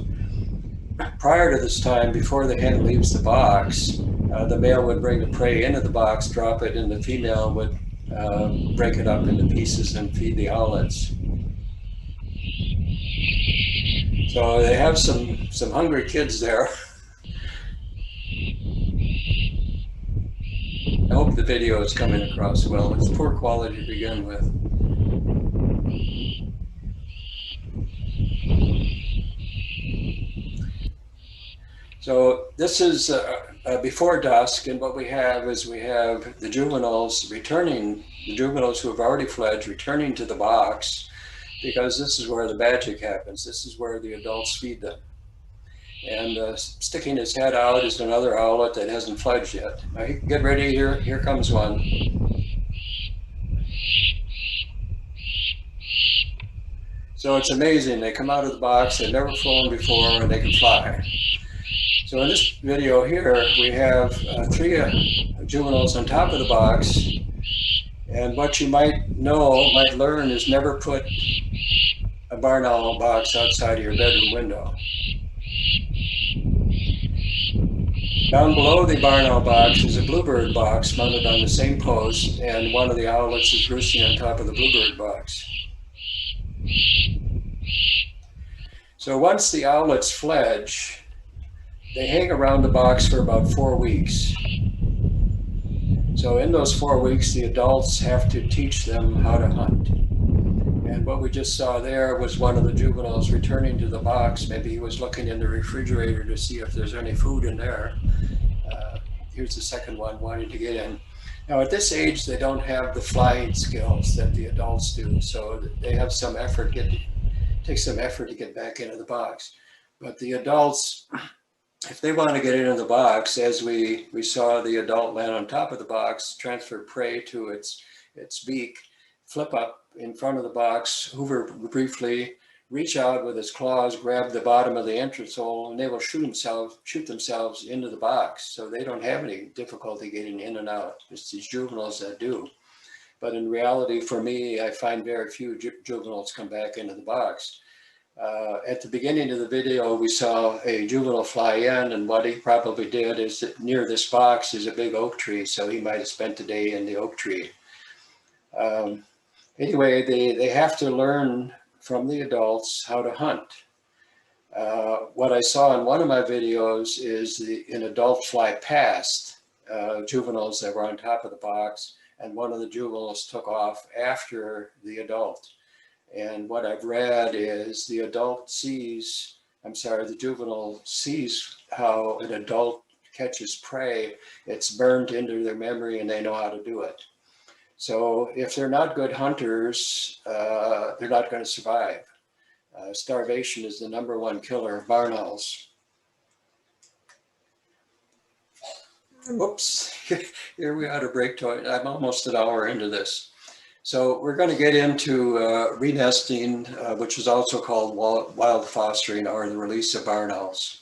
Prior to this time, before the hen leaves the box, the male would bring the prey into the box, drop it, and the female would break it up into pieces and feed the owlets. So they have some hungry kids there. I hope the video is coming across well. It's poor quality to begin with. So this is before dusk, and what we have is we have the juveniles returning, the juveniles who have already fledged returning to the box, because this is where the magic happens. This is where the adults feed them. And sticking his head out is another owlet that hasn't fledged yet. Now, get ready, here comes one. So it's amazing, they come out of the box, they've never flown before, and they can fly. So in this video here, we have three juveniles on top of the box. And what you might learn is never put a barn owl box outside of your bedroom window. Down below the barn owl box is a bluebird box mounted on the same post, and one of the owlets is roosting on top of the bluebird box. So once the owlets fledge, they hang around the box for about 4 weeks. So in those 4 weeks, the adults have to teach them how to hunt. And what we just saw there was one of the juveniles returning to the box. Maybe he was looking in the refrigerator to see if there's any food in there. Here's the second one wanting to get in. Now at this age, they don't have the flying skills that the adults do. So they have some effort, takes some effort to get back into the box. But the adults, if they want to get into the box, as we saw the adult land on top of the box, transfer prey to its beak, flip up in front of the box, hover briefly, reach out with its claws, grab the bottom of the entrance hole, and they will shoot themselves into the box. So they don't have any difficulty getting in and out. It's these juveniles that do. But in reality, for me, I find very few juveniles come back into the box. At the beginning of the video, we saw a juvenile fly in, and what he probably did is that near this box is a big oak tree, so he might have spent the day in the oak tree. Anyway, they have to learn from the adults how to hunt. What I saw in one of my videos is an adult fly past juveniles that were on top of the box, and one of the juveniles took off after the adult. And what I've read is the juvenile sees how an adult catches prey. It's burned into their memory and they know how to do it. So if they're not good hunters, they're not going to survive. Starvation is the #1 killer of barn owls. Oops, here we are to break to. I'm almost an hour into this. So we're going to get into renesting, which is also called wild fostering, or the release of barn owls.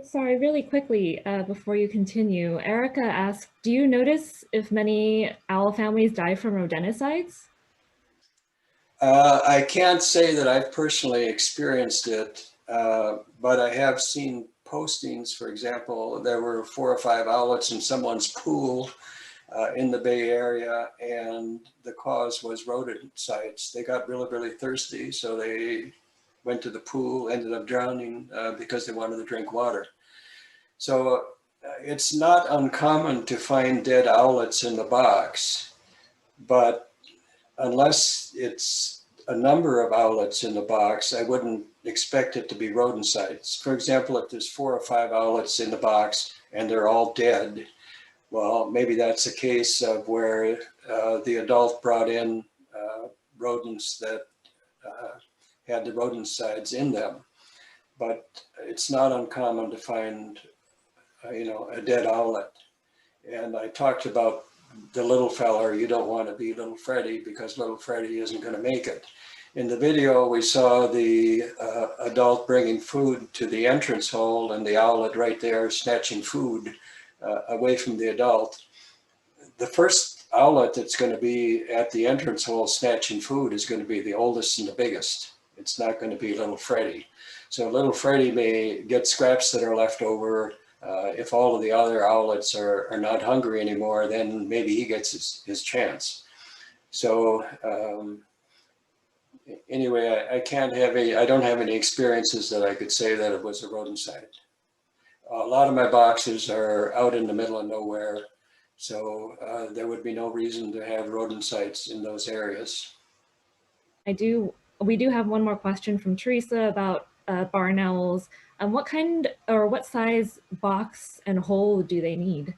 Sorry, really quickly before you continue, Erica asked, do you notice if many owl families die from rodenticides? I can't say that I've personally experienced it, but I have seen postings. For example, there were 4 or 5 owlets in someone's pool in the Bay Area, and the cause was rodenticides. They got really, really thirsty, so they went to the pool, ended up drowning because they wanted to drink water. So it's not uncommon to find dead owlets in the box, but unless it's a number of owlets in the box, I wouldn't expect it to be rodenticides. For example, if there's 4 or 5 owlets in the box and they're all dead, well, maybe that's a case of where the adult brought in rodents that had the rodenticides in them. But it's not uncommon to find, a dead owlet. And I talked about the little feller. You don't want to be little Freddy, because little Freddy isn't going to make it. In the video, we saw the adult bringing food to the entrance hole, and the owlet right there snatching food away from the adult. The first owlet that's going to be at the entrance hole snatching food is going to be the oldest and the biggest. It's not going to be little Freddy. So little Freddy may get scraps that are left over. If all of the other owlets are not hungry anymore, then maybe he gets his chance. So anyway, I don't have any experiences that I could say that it was a rodenticide. A lot of my boxes are out in the middle of nowhere, so there would be no reason to have rodenticides in those areas. We do have one more question from Teresa about barn owls. What kind or what size box and hole do they need?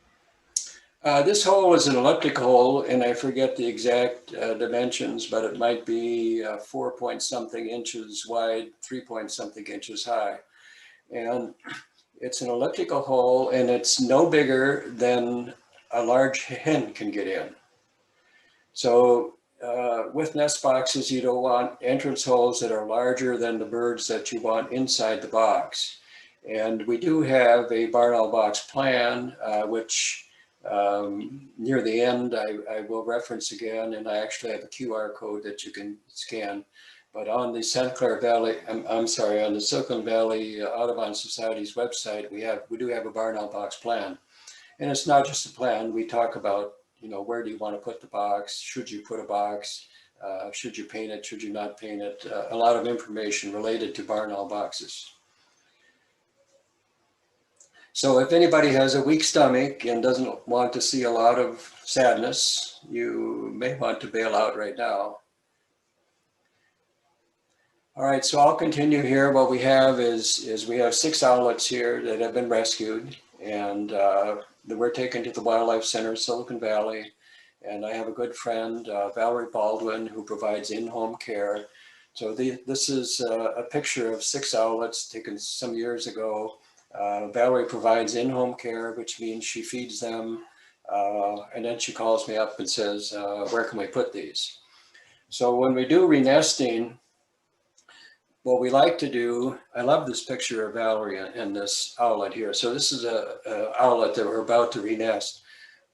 This hole is an elliptic hole, and I forget the exact dimensions, but it might be 4 point something inches wide, 3 point something inches high. And it's an elliptical hole, and it's no bigger than a large hen can get in. So with nest boxes, you don't want entrance holes that are larger than the birds that you want inside the box. And we do have a barn owl box plan, which near the end I will reference again, and I actually have a QR code that you can scan. But on the Santa Clara Valley, I'm sorry, on the Silicon Valley Audubon Society's website, we do have a barn owl box plan. And it's not just a plan. We talk about, you know, where do you want to put the box? Should you put a box? Should you paint it? Should you not paint it? A lot of information related to barn owl boxes. So if anybody has a weak stomach and doesn't want to see a lot of sadness, you may want to bail out right now. All right, so I'll continue here. What we have is we have 6 owlets here that have been rescued, and that we're taken to the Wildlife Center, Silicon Valley. And I have a good friend, Valerie Baldwin, who provides in-home care. So this is a picture of 6 owlets taken some years ago. Valerie provides in-home care, which means she feeds them, and then she calls me up and says, where can we put these? So when we do renesting, what we like to do, I love this picture of Valerie and this owlet here. So this is a owlet that we're about to renest.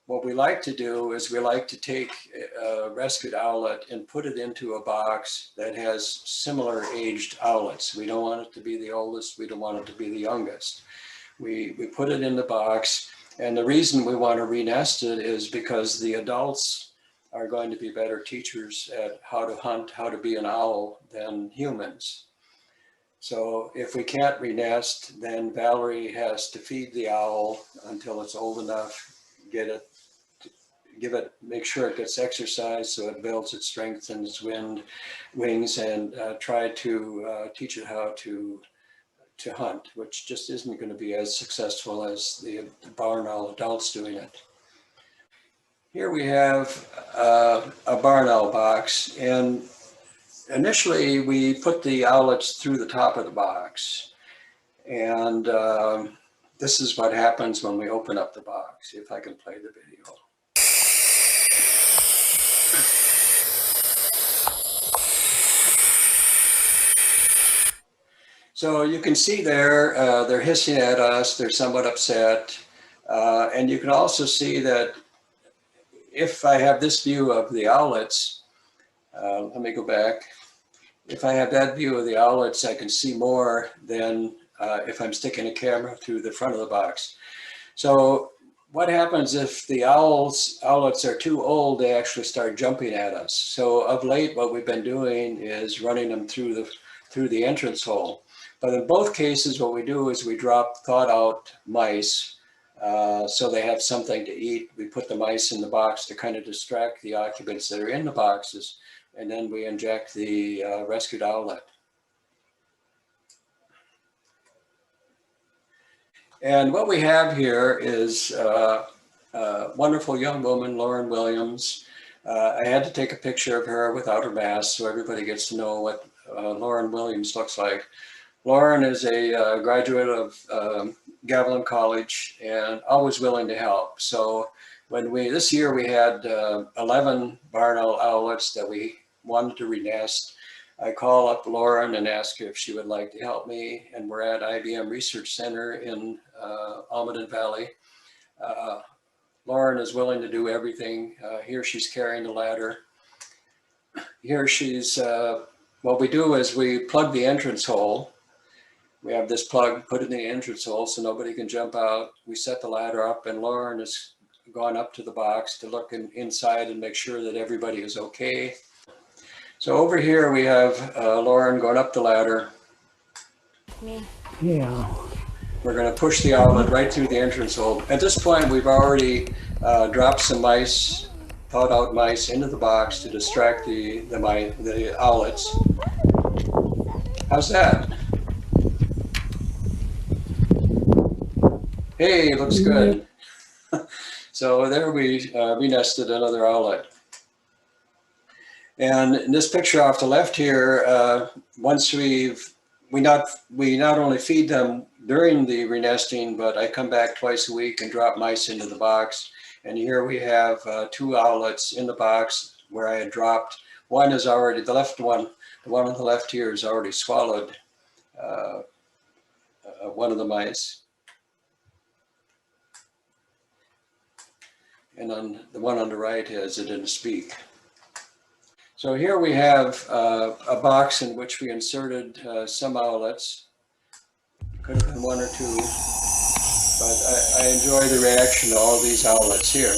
What we like to do is we like to take a rescued owlet and put it into a box that has similar aged owlets. We don't want it to be the oldest. We don't want it to be the youngest. We put it in the box. And the reason we want to renest it is because the adults are going to be better teachers at how to hunt, how to be an owl than humans. So if we can't renest, then Valerie has to feed the owl until it's old enough, make sure it gets exercise so it builds its strength and its wings, and try to teach it how to hunt, which just isn't going to be as successful as the barn owl adults doing it. Here we have a barn owl box, and initially we put the owlets through the top of the box, and this is what happens when we open up the box. If I can play the video. So you can see there, they're hissing at us, they're somewhat upset, and you can also see that if I have this view of the owlets, let me go back. If I have that view of the owlets, I can see more than if I'm sticking a camera through the front of the box. So what happens if the owlets are too old, they actually start jumping at us. So of late, what we've been doing is running them through the entrance hole. But in both cases, what we do is we drop thawed out mice so they have something to eat. We put the mice in the box to kind of distract the occupants that are in the boxes, and then we inject the rescued owlet. And what we have here is a wonderful young woman, Lauren Williams. I had to take a picture of her without her mask so everybody gets to know what Lauren Williams looks like. Lauren is a graduate of Gavilan College and always willing to help. So when this year we had 11 barn owl owlets that we wanted to renest. I call up Lauren and ask her if she would like to help me. And we're at IBM Research Center in Almaden Valley. Lauren is willing to do everything. Here she's carrying the ladder. Here she's, what we do is we plug the entrance hole. We have this plug put in the entrance hole so nobody can jump out. We set the ladder up, and Lauren has gone up to the box to look inside and make sure that everybody is okay. So over here we have Lauren going up the ladder. Me. Yeah. We're going to push the owlet right through the entrance hole. At this point, we've already dropped some mice, thawed out mice, into the box to distract the owlets. How's that? Hey, looks good. So there we nested another owlet. And in this picture off the left here, once we not only feed them during the renesting, but I come back twice a week and drop mice into the box. And here we have 2 owlets in the box where I had dropped. One is already, the one on the left here is already swallowed one of the mice. And on the one on the right has it in a speak. So here we have a box in which we inserted some owlets. Could have been 1 or 2, but I enjoy the reaction to all these owlets here.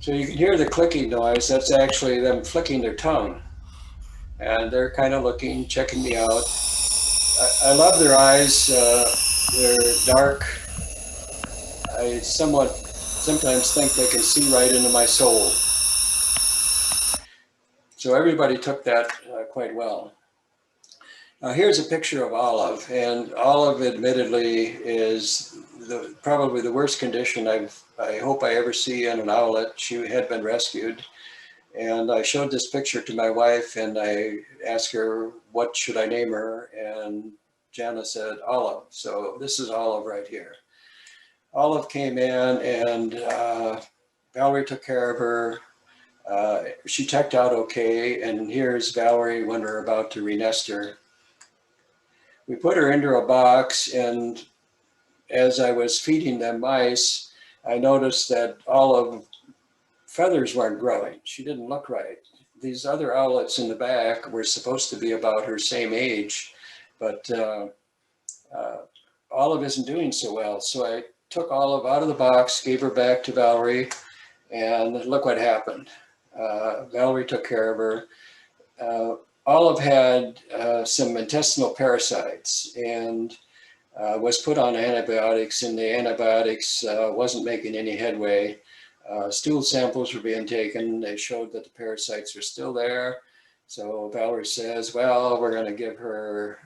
So you can hear the clicking noise. That's actually them flicking their tongue. And they're kind of looking, checking me out. I love their eyes. They're dark. I sometimes think they can see right into my soul. So everybody took that quite well. Here's a picture of Olive, and Olive admittedly is probably the worst condition I hope I ever see in an owlet. She had been rescued, and I showed this picture to my wife, and I asked her, what should I name her? And Jana said, Olive. So this is Olive right here. Olive came in, and Valerie took care of her. She checked out okay, and here's Valerie when we're about to renest her. We put her into a box, and as I was feeding them mice, I noticed that Olive feathers weren't growing. She didn't look right. These other owlets in the back were supposed to be about her same age, but Olive isn't doing so well. So I took Olive out of the box, gave her back to Valerie, and look what happened. Valerie took care of her. Olive had some intestinal parasites and was put on antibiotics, and the antibiotics wasn't making any headway. Stool samples were being taken. They showed that the parasites were still there. So Valerie says, well, we're going to give her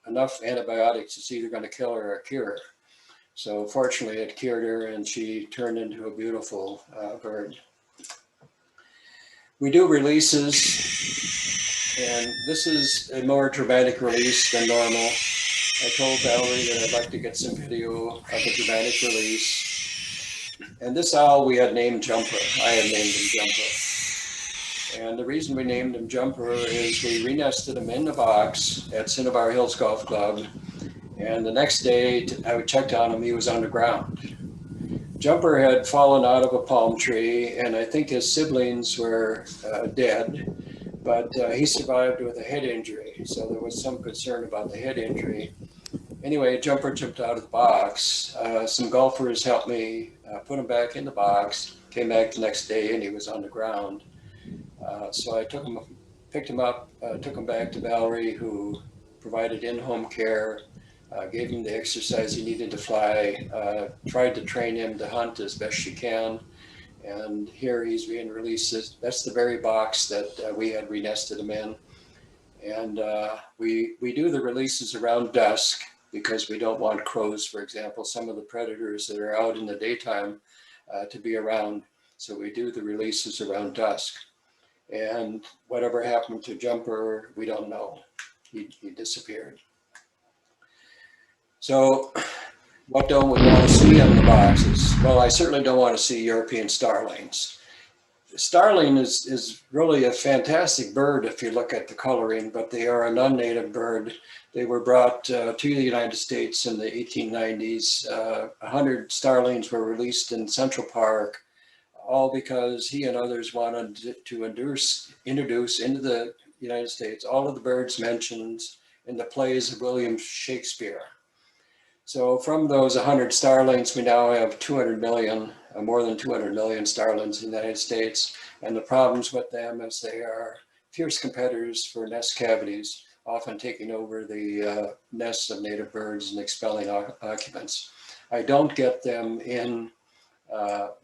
enough antibiotics. It's either going to kill her or cure her. So fortunately it cured her, and she turned into a beautiful bird. We do releases, and this is a more dramatic release than normal. I told Valerie that I'd like to get some video of a dramatic release. And this owl we had named Jumper. I had named him Jumper. And the reason we named him Jumper is we renested him in the box at Cinnabar Hills Golf Club. And the next day I checked on him, he was on the ground. Jumper had fallen out of a palm tree, and I think his siblings were dead, but he survived with a head injury. So there was some concern about the head injury. Anyway, Jumper jumped out of the box. Some golfers helped me put him back in the box, came back the next day, and he was on the ground. So I picked him up, took him back to Valerie, who provided in-home care. Gave him the exercise he needed to fly, tried to train him to hunt as best she can. And here he's being released. That's the very box that we had renested him in. And we do the releases around dusk because we don't want crows, for example, some of the predators that are out in the daytime to be around. So we do the releases around dusk. And whatever happened to Jumper, we don't know. He disappeared. So what don't we want to see in the boxes? Well, I certainly don't want to see European starlings. Starling is really a fantastic bird if you look at the coloring, but they are a non-native bird. They were brought to the United States in the 1890s. 100 starlings were released in Central Park, all because he and others wanted to introduce into the United States all of the birds mentioned in the plays of William Shakespeare. So from those 100 starlings, we now have 200 million, more than 200 million starlings in the United States. And the problems with them is they are fierce competitors for nest cavities, often taking over the nests of native birds and expelling occupants. I don't get them in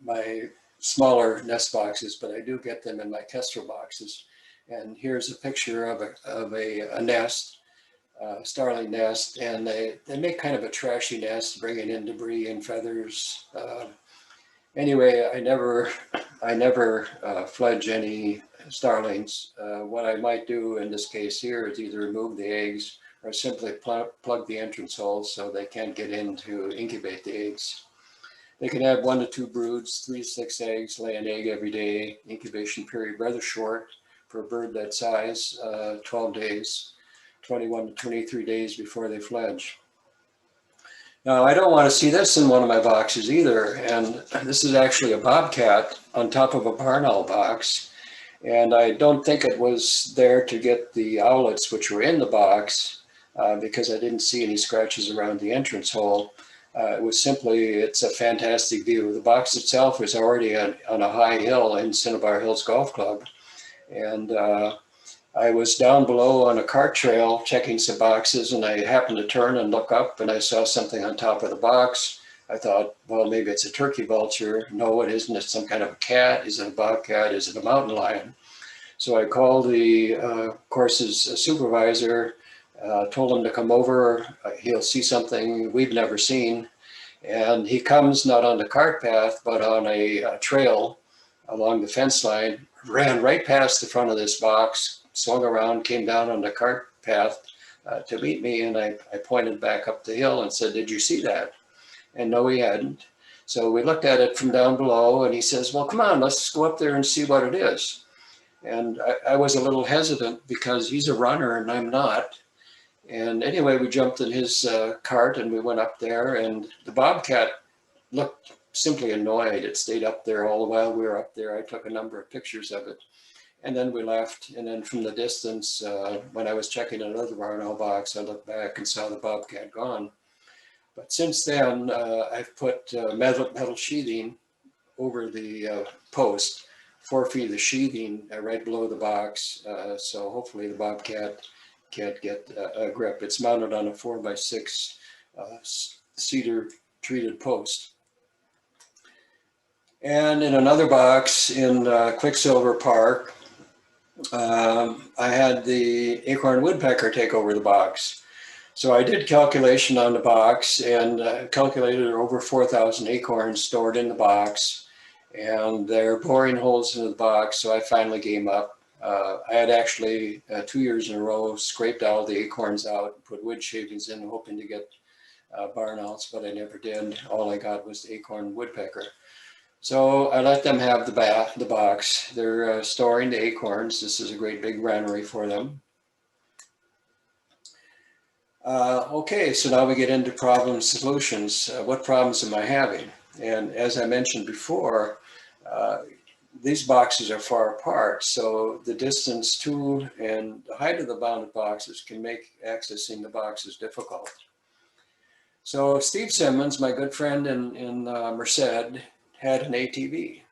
my smaller nest boxes, but I do get them in my kestrel boxes. And here's a picture of a nest. starling nest, and they make kind of a trashy nest, bringing in debris and feathers. Anyway, I never fledge any starlings. What I might do in this case here is either remove the eggs or simply plug the entrance holes so they can't get in to incubate the eggs. They can have 1 to 2 broods, 3 to 6 eggs, lay an egg every day. Incubation period rather short for a bird that size, 12 days, 21 to 23 days before they fledge. Now, I don't want to see this in one of my boxes either, and this is actually a bobcat on top of a barn owl box, and I don't think it was there to get the owlets which were in the box because I didn't see any scratches around the entrance hole. It was simply, it's a fantastic view. The box itself is already on a high hill in Cinnabar Hills Golf Club, and I was down below on a cart trail checking some boxes, and I happened to turn and look up, and I saw something on top of the box. I thought, well, maybe it's a turkey vulture. No, it isn't. It's some kind of a cat. Is it a bobcat? Is it a mountain lion? So I called the course's supervisor, told him to come over. He'll see something we've never seen. And he comes not on the cart path, but on a trail along the fence line, ran right past the front of this box, swung around, came down on the cart path to meet me, and I pointed back up the hill and said, "Did you see that?" And no, he hadn't. So we looked at it from down below, and he says, "Well, come on, let's go up there and see what it is." And I was a little hesitant because he's a runner and I'm not. And anyway, we jumped in his cart and we went up there, and the bobcat looked simply annoyed. It stayed up there all the while we were up there. I took a number of pictures of it. And then we left, and then from the distance, when I was checking another barn owl box, I looked back and saw the bobcat gone. But since then, I've put metal sheathing over the post, 4 feet of sheathing right below the box, so hopefully the bobcat can't get a grip. It's mounted on a 4x6 cedar treated post. And in another box in Quicksilver Park, I had the acorn woodpecker take over the box. So I did calculation on the box and calculated over 4,000 acorns stored in the box, and they're boring holes into the box, so I finally gave up. I had actually 2 years in a row scraped all the acorns out, put wood shavings in, hoping to get barn owls, but I never did. All I got was the acorn woodpecker. So I let them have the box. They're storing the acorns. This is a great big granary for them. Okay, so now we get into problem solutions. What problems am I having? And as I mentioned before, these boxes are far apart, so the distance to and the height of the bounded boxes can make accessing the boxes difficult. So Steve Simmons, my good friend in Merced, had an ATV.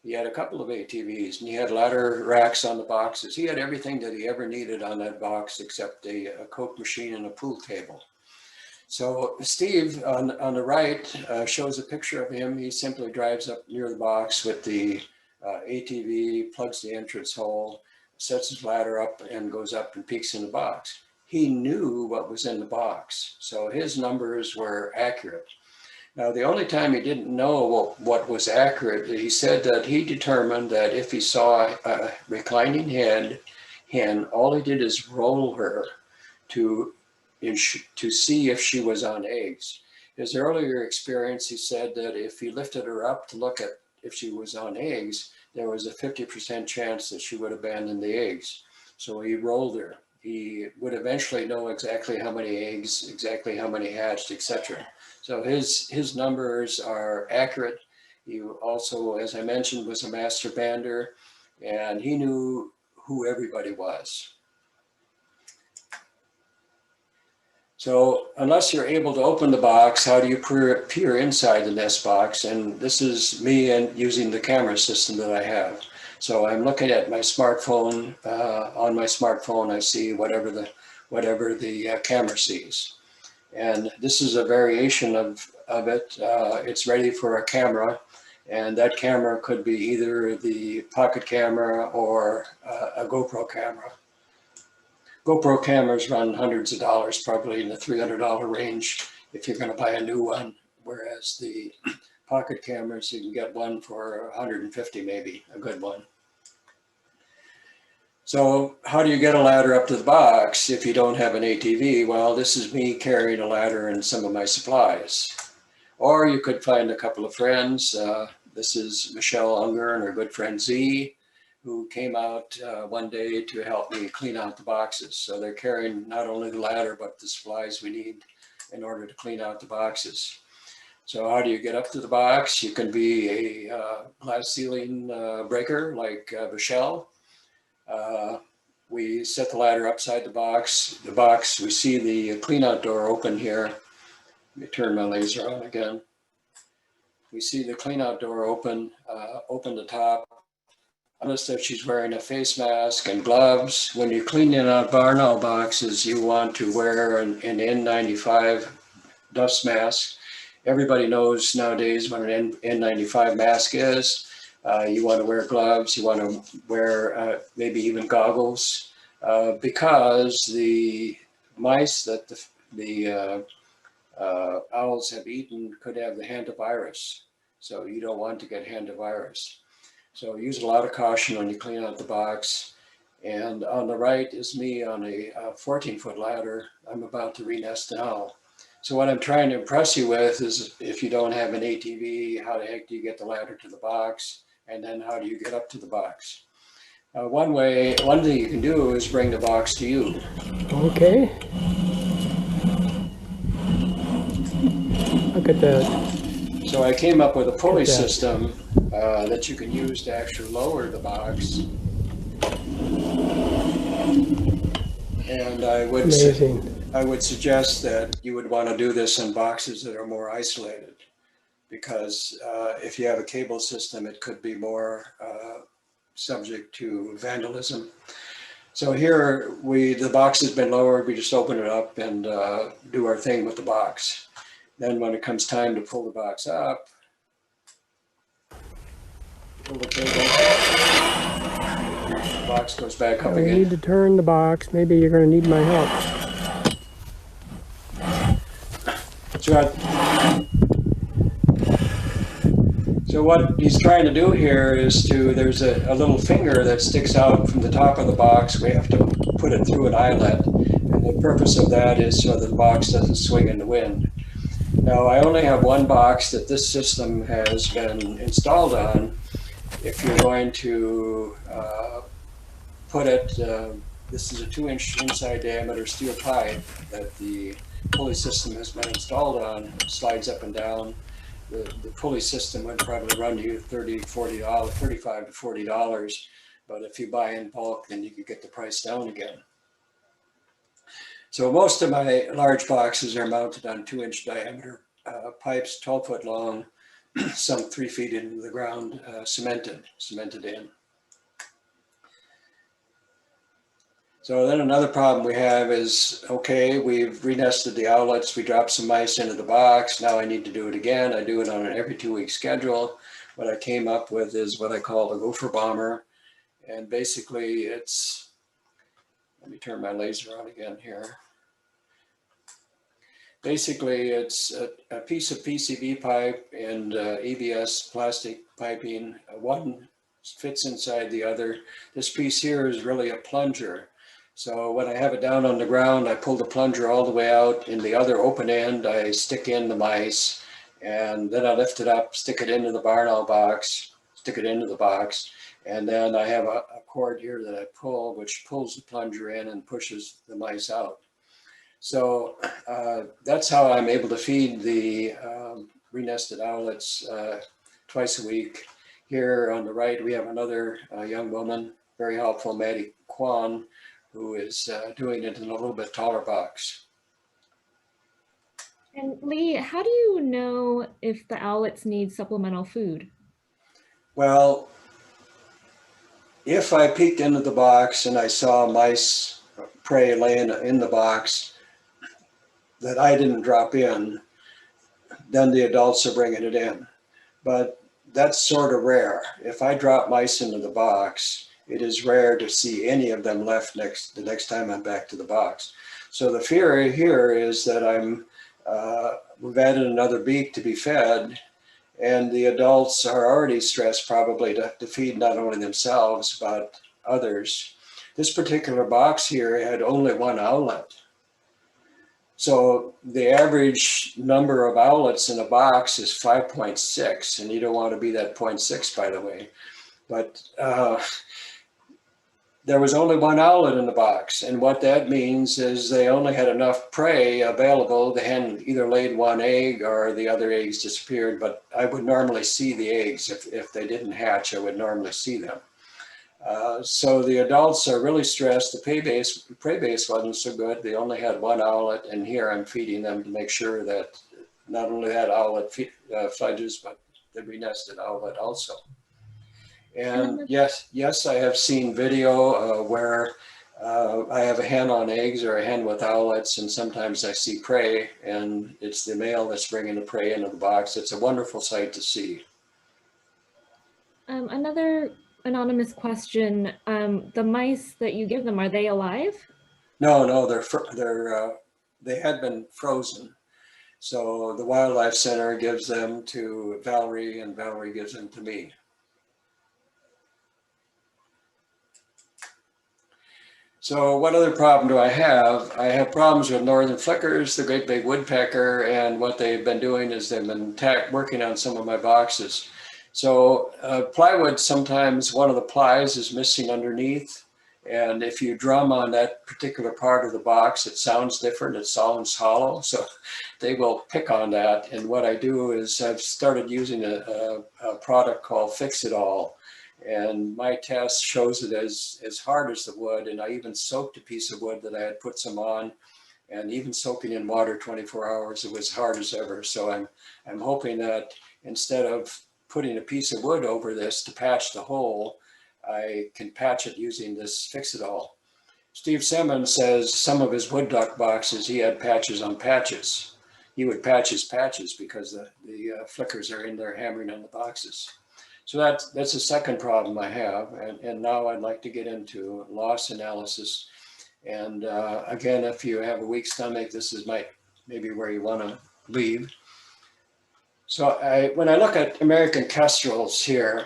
He had a couple of ATVs, and he had ladder racks on the boxes. He had everything that he ever needed on that box except a Coke machine and a pool table. So Steve on the right shows a picture of him. He simply drives up near the box with the ATV, plugs the entrance hole, sets his ladder up and goes up and peeks in the box. He knew what was in the box, so his numbers were accurate. Now, the only time he didn't know what was accurate, he said that he determined that if he saw a reclining hen, all he did is roll her to see if she was on eggs. His earlier experience, he said that if he lifted her up to look at if she was on eggs, there was a 50% chance that she would abandon the eggs. So he rolled her. He would eventually know exactly how many eggs, exactly how many hatched, etc. So his numbers are accurate. He also, as I mentioned, was a master bander, and he knew who everybody was. So unless you're able to open the box, how do you peer inside the nest box? And this is me and using the camera system that I have. So I'm looking at my smartphone. On my smartphone, I see whatever the camera sees. And this is a variation of it. It's ready for a camera, and that camera could be either the pocket camera or a GoPro camera. GoPro cameras run hundreds of dollars, probably in the $300 range if you're going to buy a new one, whereas the pocket cameras, you can get one for 150 maybe, a good one. So how do you get a ladder up to the box if you don't have an ATV? Well, this is me carrying a ladder and some of my supplies. Or you could find a couple of friends. This is Michelle Unger and her good friend Z, who came out one day to help me clean out the boxes. So they're carrying not only the ladder, but the supplies we need in order to clean out the boxes. So how do you get up to the box? You can be a glass ceiling breaker like Michelle. We set the ladder upside the box. We see the cleanout door open here. Let me turn my laser on again. We see the cleanout door open the top. Notice that she's wearing a face mask and gloves. When you're cleaning out barn owl boxes, you want to wear an N95 dust mask. Everybody knows nowadays what an N95 mask is. You want to wear gloves, you want to wear maybe even goggles, because the mice that the owls have eaten could have the hantavirus. So you don't want to get hantavirus. So use a lot of caution when you clean out the box. And on the right is me on a 14-foot ladder. I'm about to re-nest an owl. So what I'm trying to impress you with is, if you don't have an ATV, how the heck do you get the ladder to the box? And then how do you get up to the box? One thing you can do is bring the box to you. Okay. Look at that. So I came up with a pulley system that you can use to actually lower the box. And I would suggest that you would want to do this in boxes that are more isolated, because if you have a cable system, it could be more subject to vandalism. So here the box has been lowered. We just open it up and do our thing with the box. Then when it comes time to pull the box up, pull the cable, the box goes back up again. I need to turn the box. Maybe you're going to need my help. So what he's trying to do here is there's a little finger that sticks out from the top of the box. We have to put it through an eyelet. And the purpose of that is so that the box doesn't swing in the wind. Now, I only have one box that this system has been installed on. If you're going to put it, this is a 2-inch inside diameter steel pipe that the pulley system has been installed on. It slides up and down. The pulley system would probably run you $35 to $40. But if you buy in bulk, then you could get the price down again. So most of my large boxes are mounted on 2-inch diameter pipes, 12-foot long, some 3 feet into the ground, cemented in. So then another problem we have is, okay, we've re-nested the owlets, we dropped some mice into the box, now I need to do it again. I do it on an every 2-week schedule. What I came up with is what I call a Gopher Bomber. And basically it's, let me turn my laser on again here. Basically, it's a piece of PCV pipe and ABS plastic piping. One fits inside the other. This piece here is really a plunger. So when I have it down on the ground, I pull the plunger all the way out. In the other open end, I stick in the mice, and then I lift it up, stick it into the barn owl box, stick it into the box, and then I have a cord here that I pull, which pulls the plunger in and pushes the mice out. So that's how I'm able to feed the re-nested owlets twice a week. Here on the right, we have another young woman, very helpful, Maddie Kwan, who is doing it in a little bit taller box. And Lee, how do you know if the owlets need supplemental food? Well, if I peeked into the box and I saw mice prey laying in the box that I didn't drop in, then the adults are bringing it in. But that's sort of rare. If I drop mice into the box it is rare to see any of them left the next time I'm back to the box. So the fear here is that we've added another beak to be fed, and the adults are already stressed probably to feed not only themselves, but others. This particular box here had only one owlet. So the average number of owlets in a box is 5.6, and you don't want to be that 0.6, by the way. But there was only one owlet in the box, and what that means is they only had enough prey available. The hen either laid one egg or the other eggs disappeared, but I would normally see the eggs. If they didn't hatch, I would normally see them. So the adults are really stressed. The prey base wasn't so good. They only had one owlet, and here I'm feeding them to make sure that not only that owlet fledges, but the re-nested owlet also. And yes, I have seen video where I have a hen on eggs or a hen with owlets, and sometimes I see prey, and it's the male that's bringing the prey into the box. It's a wonderful sight to see. Another anonymous question. The mice that you give them, are they alive? No, they had been frozen. So the Wildlife Center gives them to Valerie, and Valerie gives them to me. So what other problem do I have? I have problems with northern flickers, the great big woodpecker, and what they've been doing is they've been working on some of my boxes. So plywood, sometimes one of the plies is missing underneath, and if you drum on that particular part of the box, it sounds different, it sounds hollow, so they will pick on that. And what I do is I've started using a product called Fix It All. And my test shows it as hard as the wood, and I even soaked a piece of wood that I had put some on, and even soaking in water 24 hours, it was hard as ever. So I'm hoping that instead of putting a piece of wood over this to patch the hole, I can patch it using this Fix It All. Steve Simmons says some of his wood duck boxes, he had patches on patches. He would patch his patches because the flickers are in there hammering on the boxes. So that's the second problem I have, and now I'd like to get into loss analysis. And again, if you have a weak stomach, this is maybe where you want to leave. So when I look at American kestrels here,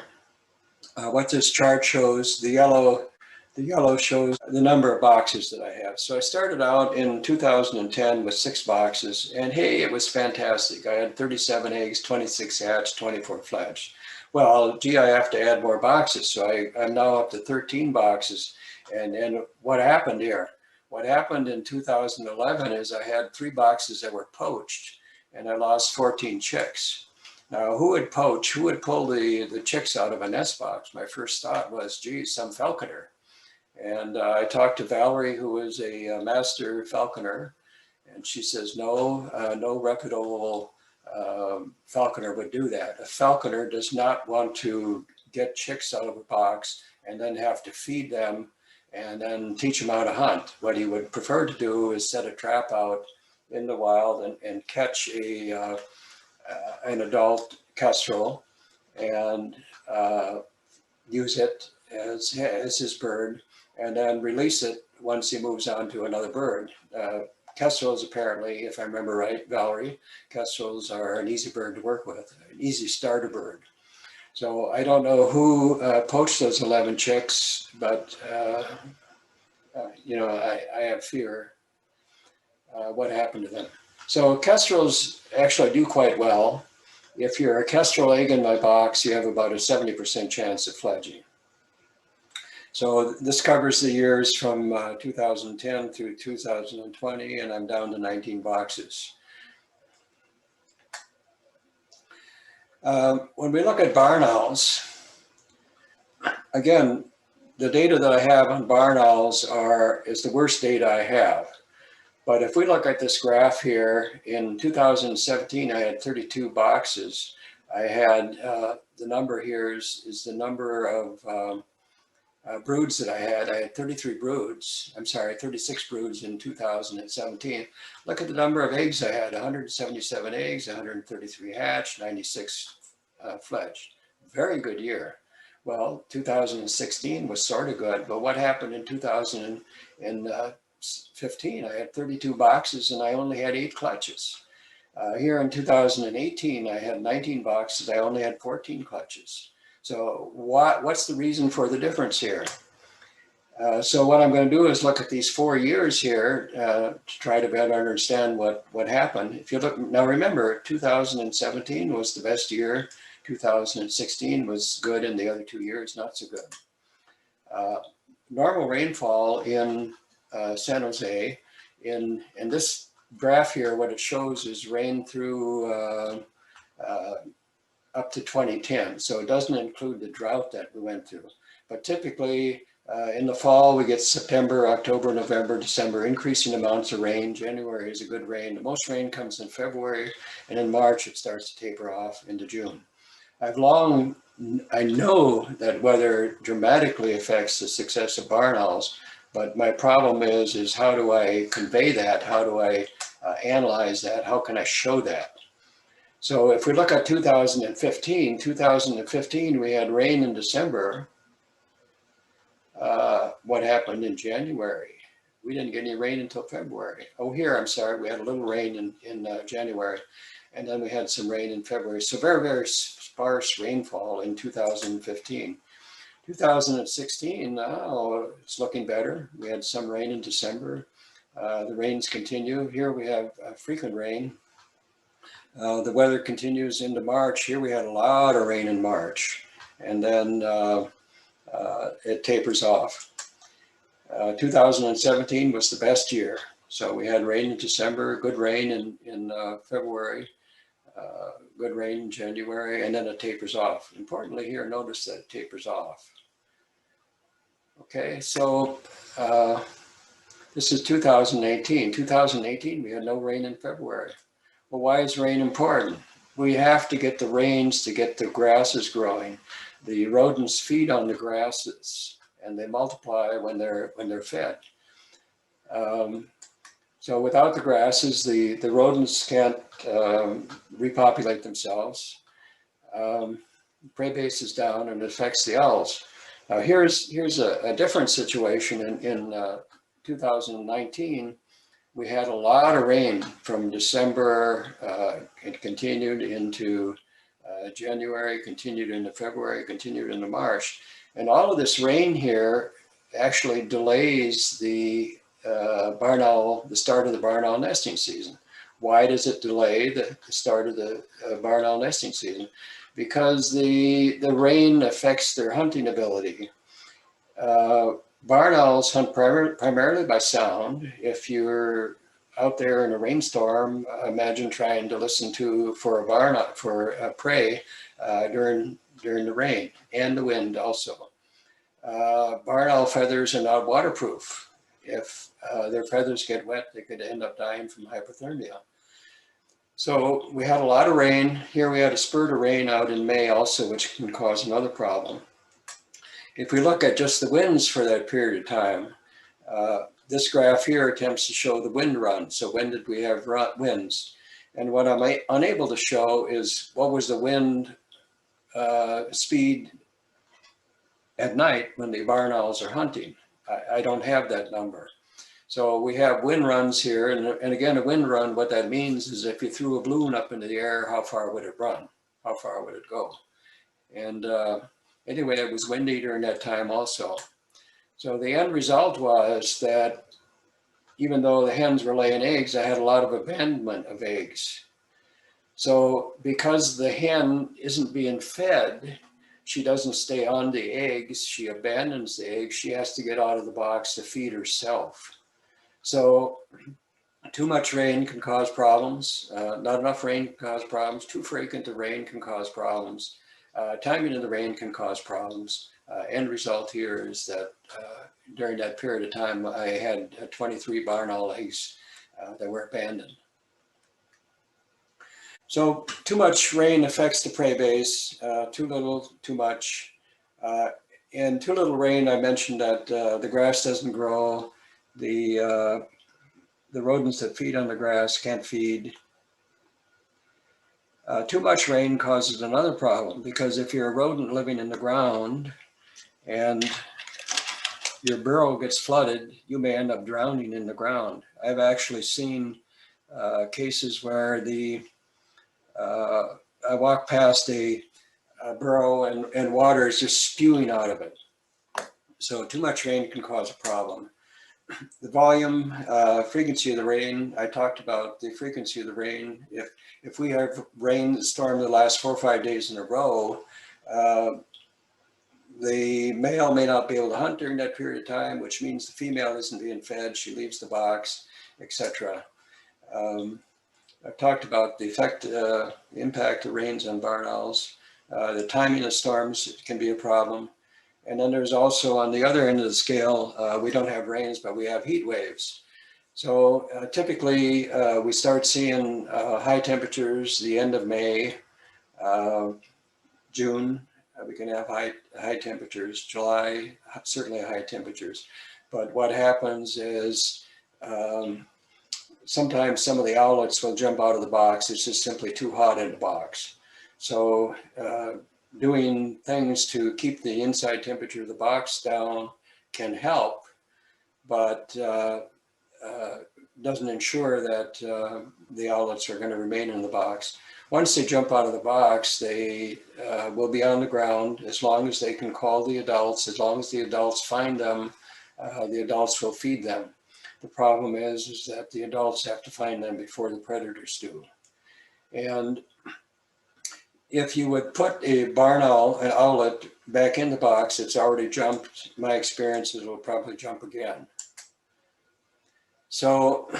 what this chart shows, the yellow shows the number of boxes that I have. So I started out in 2010 with 6 boxes, and hey, it was fantastic. I had 37 eggs, 26 hatched, 24 fledged. Well, gee, I have to add more boxes. So I'm now up to 13 boxes. And what happened here? What happened in 2011 is I had 3 boxes that were poached, and I lost 14 chicks. Now, who would poach? Who would pull the chicks out of a nest box? My first thought was, gee, some falconer. And I talked to Valerie, who is a master falconer, and she says, no reputable falconer would do that. A falconer does not want to get chicks out of a box and then have to feed them and then teach them how to hunt. What he would prefer to do is set a trap out in the wild and catch an adult kestrel and use it as his bird, and then release it once he moves on to another bird. Kestrels, apparently, if I remember right, Valerie, kestrels are an easy bird to work with, an easy starter bird. So I don't know who poached those 11 chicks, but I have fear what happened to them. So kestrels actually do quite well. If you're a kestrel egg in my box, you have about a 70% chance of fledging. So this covers the years from 2010 through 2020, and I'm down to 19 boxes. When we look at barn owls, again, the data that I have on barn owls is the worst data I have. But if we look at this graph here, in 2017, I had 32 boxes. I had, the number here is the number of broods that I had. I had 36 broods in 2017. Look at the number of eggs I had, 177 eggs, 133 hatched, 96 fledged. Very good year. Well, 2016 was sort of good, but what happened in 2015? I had 32 boxes and I only had 8 clutches. Here in 2018, I had 19 boxes, I only had 14 clutches. So what's the reason for the difference here? So what I'm going to do is look at these 4 years here to try to better understand what happened. If you look, now remember, 2017 was the best year, 2016 was good, and the other 2 years not so good. Normal rainfall in San Jose, in this graph here, what it shows is rain through up to 2010. So it doesn't include the drought that we went through. But typically in the fall, we get September, October, November, December, increasing amounts of rain. January is a good rain. The most rain comes in February, and in March, it starts to taper off into June. I know that weather dramatically affects the success of barn owls, but my problem is how do I convey that? How do I analyze that? How can I show that? So if we look at 2015, we had rain in December. What happened in January? We didn't get any rain until February. Oh, here, I'm sorry, we had a little rain in January, and then we had some rain in February. So very, very sparse rainfall in 2015. 2016, now it's looking better. We had some rain in December. The rains continue. Here we have frequent rain. The weather continues into March. Here we had a lot of rain in March, and then it tapers off. 2017 was the best year. So we had rain in December, good rain in February, good rain in January, and then it tapers off. Importantly here, notice that it tapers off. Okay, so this is 2018. 2018, we had no rain in February. Well, why is rain important? We have to get the rains to get the grasses growing. The rodents feed on the grasses, and they multiply when they're fed. So without the grasses, the rodents can't repopulate themselves. Prey base is down, and it affects the owls. Now here's a different situation in 2019. We had a lot of rain from December. It continued into January, continued into February, continued into March. And all of this rain here actually delays the barn owl, the start of the barn owl nesting season. Why does it delay the start of the barn owl nesting season? Because the rain affects their hunting ability. Barn owls hunt primarily by sound. If you're out there in a rainstorm, imagine trying to listen for a prey during the rain and the wind also. Barn owl feathers are not waterproof. If their feathers get wet, they could end up dying from hypothermia. So we had a lot of rain. Here we had a spurt of rain out in May also, which can cause another problem. If we look at just the winds for that period of time, this graph here attempts to show the wind run. So when did we have winds? And what I'm unable to show is what was the wind speed at night when the barn owls are hunting. I don't have that number. So we have wind runs here. And again, a wind run, what that means is if you threw a balloon up into the air, how far would it run? How far would it go? And anyway, it was windy during that time also. So the end result was that even though the hens were laying eggs, I had a lot of abandonment of eggs. So because the hen isn't being fed, she doesn't stay on the eggs, she abandons the eggs, she has to get out of the box to feed herself. So too much rain can cause problems, not enough rain can cause problems, too frequent the rain can cause problems, timing of the rain can cause problems. End result here is that during that period of time, I had 23 barn owl eggs that were abandoned. So too much rain affects the prey base, too little, too much. And too little rain, I mentioned that the grass doesn't grow, the rodents that feed on the grass can't feed. Too much rain causes another problem, because if you're a rodent living in the ground and your burrow gets flooded, you may end up drowning in the ground. I've actually seen cases where I walk past a burrow and water is just spewing out of it. So too much rain can cause a problem. The volume, frequency of the rain, I talked about the frequency of the rain. If we have rain storm that lasts 4 or 5 days in a row, the male may not be able to hunt during that period of time, which means the female isn't being fed, she leaves the box, etc. I've talked about the impact of rains on barn owls. The timing of storms can be a problem. And then there's also, on the other end of the scale, we don't have rains, but we have heat waves. So typically we start seeing high temperatures the end of May, June. We can have high temperatures, July, certainly high temperatures. But what happens is sometimes some of the owlets will jump out of the box. It's just simply too hot in the box. So doing things to keep the inside temperature of the box down can help, but doesn't ensure that the owlets are going to remain in the box. Once they jump out of the box, they will be on the ground as long as they can call the adults. As long as the adults find them, the adults will feed them. The problem is that the adults have to find them before the predators do. And if you would put a barn owl, an owlet, back in the box, it's already jumped. My experience is it will probably jump again. So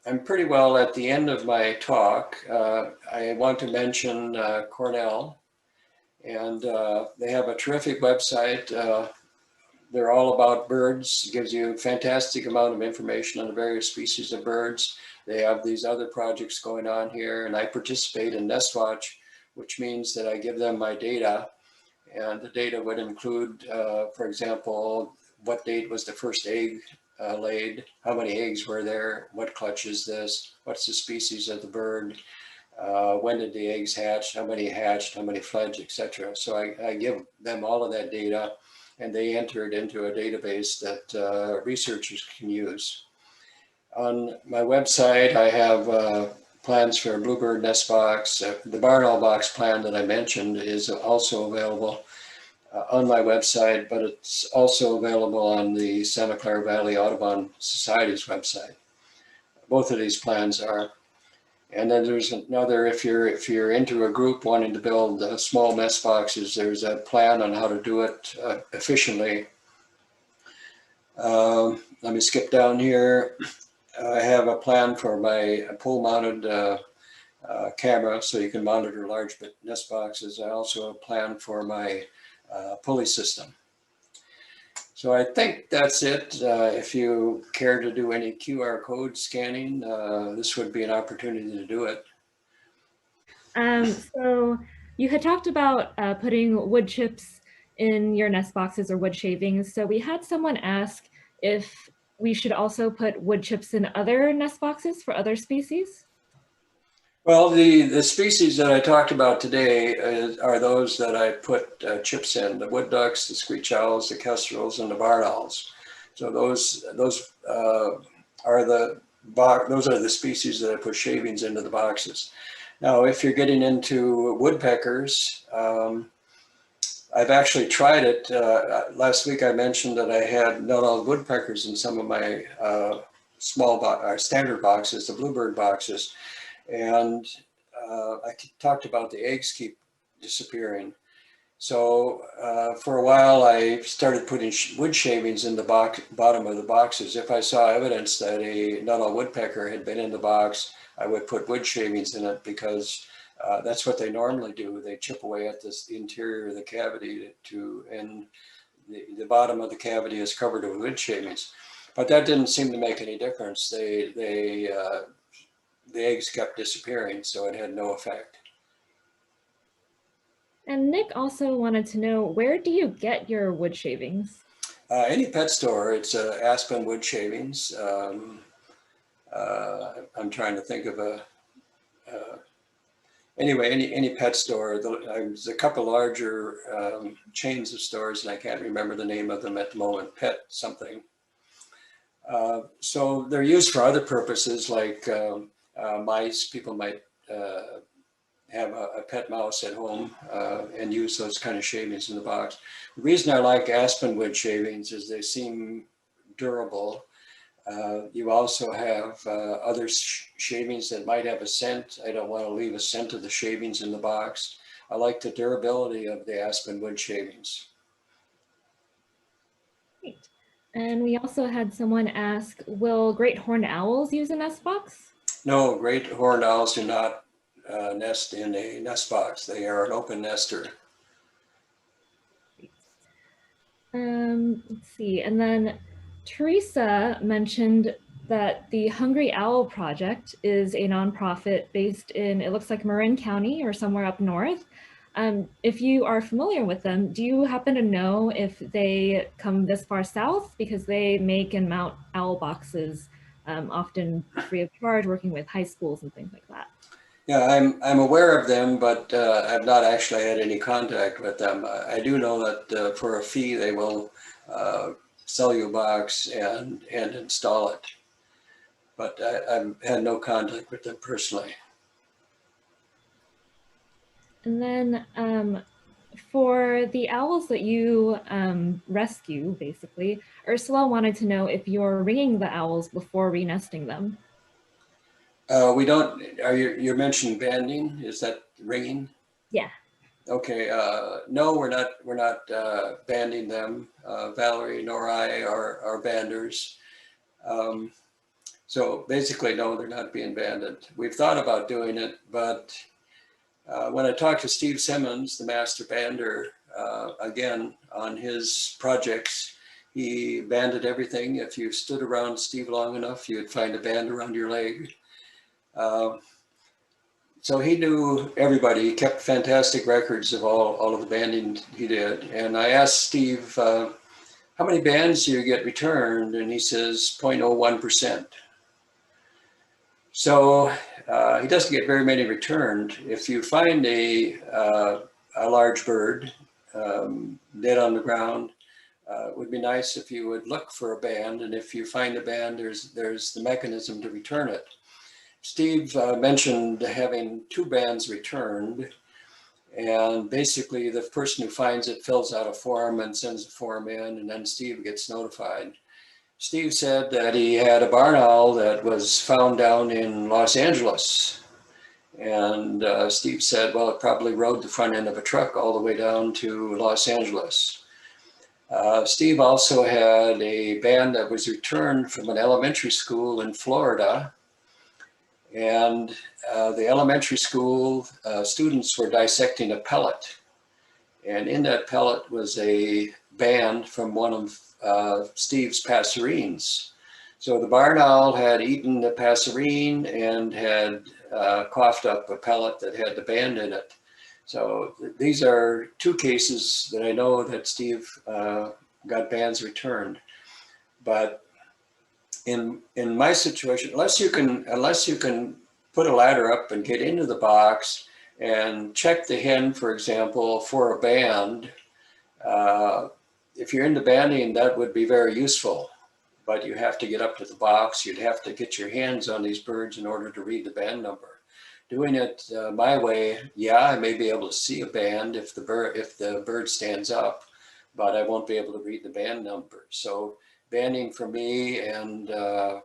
I'm pretty well at the end of my talk. I want to mention Cornell, and they have a terrific website. They're all about birds. It gives you a fantastic amount of information on the various species of birds. They have these other projects going on here, and I participate in Nest Watch, which means that I give them my data, and the data would include, for example, what date was the first egg laid, how many eggs were there, what clutch is this, what's the species of the bird, when did the eggs hatch, how many hatched, how many fledged, etc. So I give them all of that data, and they enter it into a database that researchers can use. On my website, I have plans for a bluebird nest box. The barn owl box plan that I mentioned is also available on my website, but it's also available on the Santa Clara Valley Audubon Society's website. Both of these plans are. And then there's another, if you're into a group wanting to build small nest boxes, there's a plan on how to do it efficiently. Let me skip down here. I have a plan for my pole-mounted camera, so you can monitor large nest boxes. I also have a plan for my pulley system. So I think that's it. If you care to do any QR code scanning, this would be an opportunity to do it. So you had talked about putting wood chips in your nest boxes or wood shavings. So we had someone ask if we should also put wood chips in other nest boxes for other species. Well, the species that I talked about today are those that I put chips in: the wood ducks, the screech owls, the kestrels, and the barn owls. So those are the species that I put shavings into the boxes. Now, if you're getting into woodpeckers, I've actually tried it. Last week I mentioned that I had nut-owl woodpeckers in some of my standard boxes, the bluebird boxes. And I talked about the eggs keep disappearing. So for a while, I started putting wood shavings in the bottom of the boxes. If I saw evidence that a nut-owl woodpecker had been in the box, I would put wood shavings in it, because that's what they normally do. They chip away at the interior of the cavity and the bottom of the cavity is covered with wood shavings. But that didn't seem to make any difference. The eggs kept disappearing, so it had no effect. And Nick also wanted to know, where do you get your wood shavings? Any pet store. It's Aspen wood shavings. I'm trying to think of anyway, any pet store. There's a couple larger chains of stores, and I can't remember the name of them at the moment. Pet something. So they're used for other purposes, like mice. People might have a pet mouse at home and use those kind of shavings in the box. The reason I like aspenwood shavings is they seem durable. You also have other shavings that might have a scent. I don't want to leave a scent of the shavings in the box. I like the durability of the aspenwood shavings. Great. And we also had someone ask, will great horned owls use a nest box? No, great horned owls do not nest in a nest box. They are an open nester. Let's see. And then Teresa mentioned that the Hungry Owl Project is a nonprofit based in, it looks like Marin County or somewhere up north. If you are familiar with them, do you happen to know if they come this far south? Because they make and mount owl boxes, often free of charge, working with high schools and things like that. Yeah, I'm aware of them, but I've not actually had any contact with them. I do know that for a fee they will sell you a box and install it, but I've had no contact with them personally. And then for the owls that you rescue, basically, Ursula wanted to know if you're ringing the owls before re-nesting them. We don't. You mentioning banding? Is that ringing? Yeah. Okay. No, we're not banding them. Valerie nor I are banders. So basically, no, they're not being banded. We've thought about doing it, but when I talked to Steve Simmons, the master bander, again on his projects, he banded everything. If you stood around Steve long enough, you'd find a band around your leg. So he knew everybody. He kept fantastic records of all of the banding he did. And I asked Steve, how many bands do you get returned? And he says 0.01%. So he doesn't get very many returned. If you find a large bird dead on the ground, it would be nice if you would look for a band. And if you find a band, there's the mechanism to return it. Steve mentioned having 2 bands returned, and basically the person who finds it fills out a form and sends the form in, and then Steve gets notified. Steve said that he had a barn owl that was found down in Los Angeles, and Steve said, well, it probably rode the front end of a truck all the way down to Los Angeles. Steve also had a band that was returned from an elementary school in Florida. And the elementary school students were dissecting a pellet. And in that pellet was a band from one of Steve's passerines. So the barn owl had eaten the passerine and had coughed up a pellet that had the band in it. So these are 2 cases that I know that Steve got bands returned. But in my situation, unless you can put a ladder up and get into the box and check the hen, for example, for a band, if you're into banding, that would be very useful. But you have to get up to the box. You'd have to get your hands on these birds in order to read the band number. Doing it my way, yeah, I may be able to see a band if the bird stands up, but I won't be able to read the band number. So banding for me and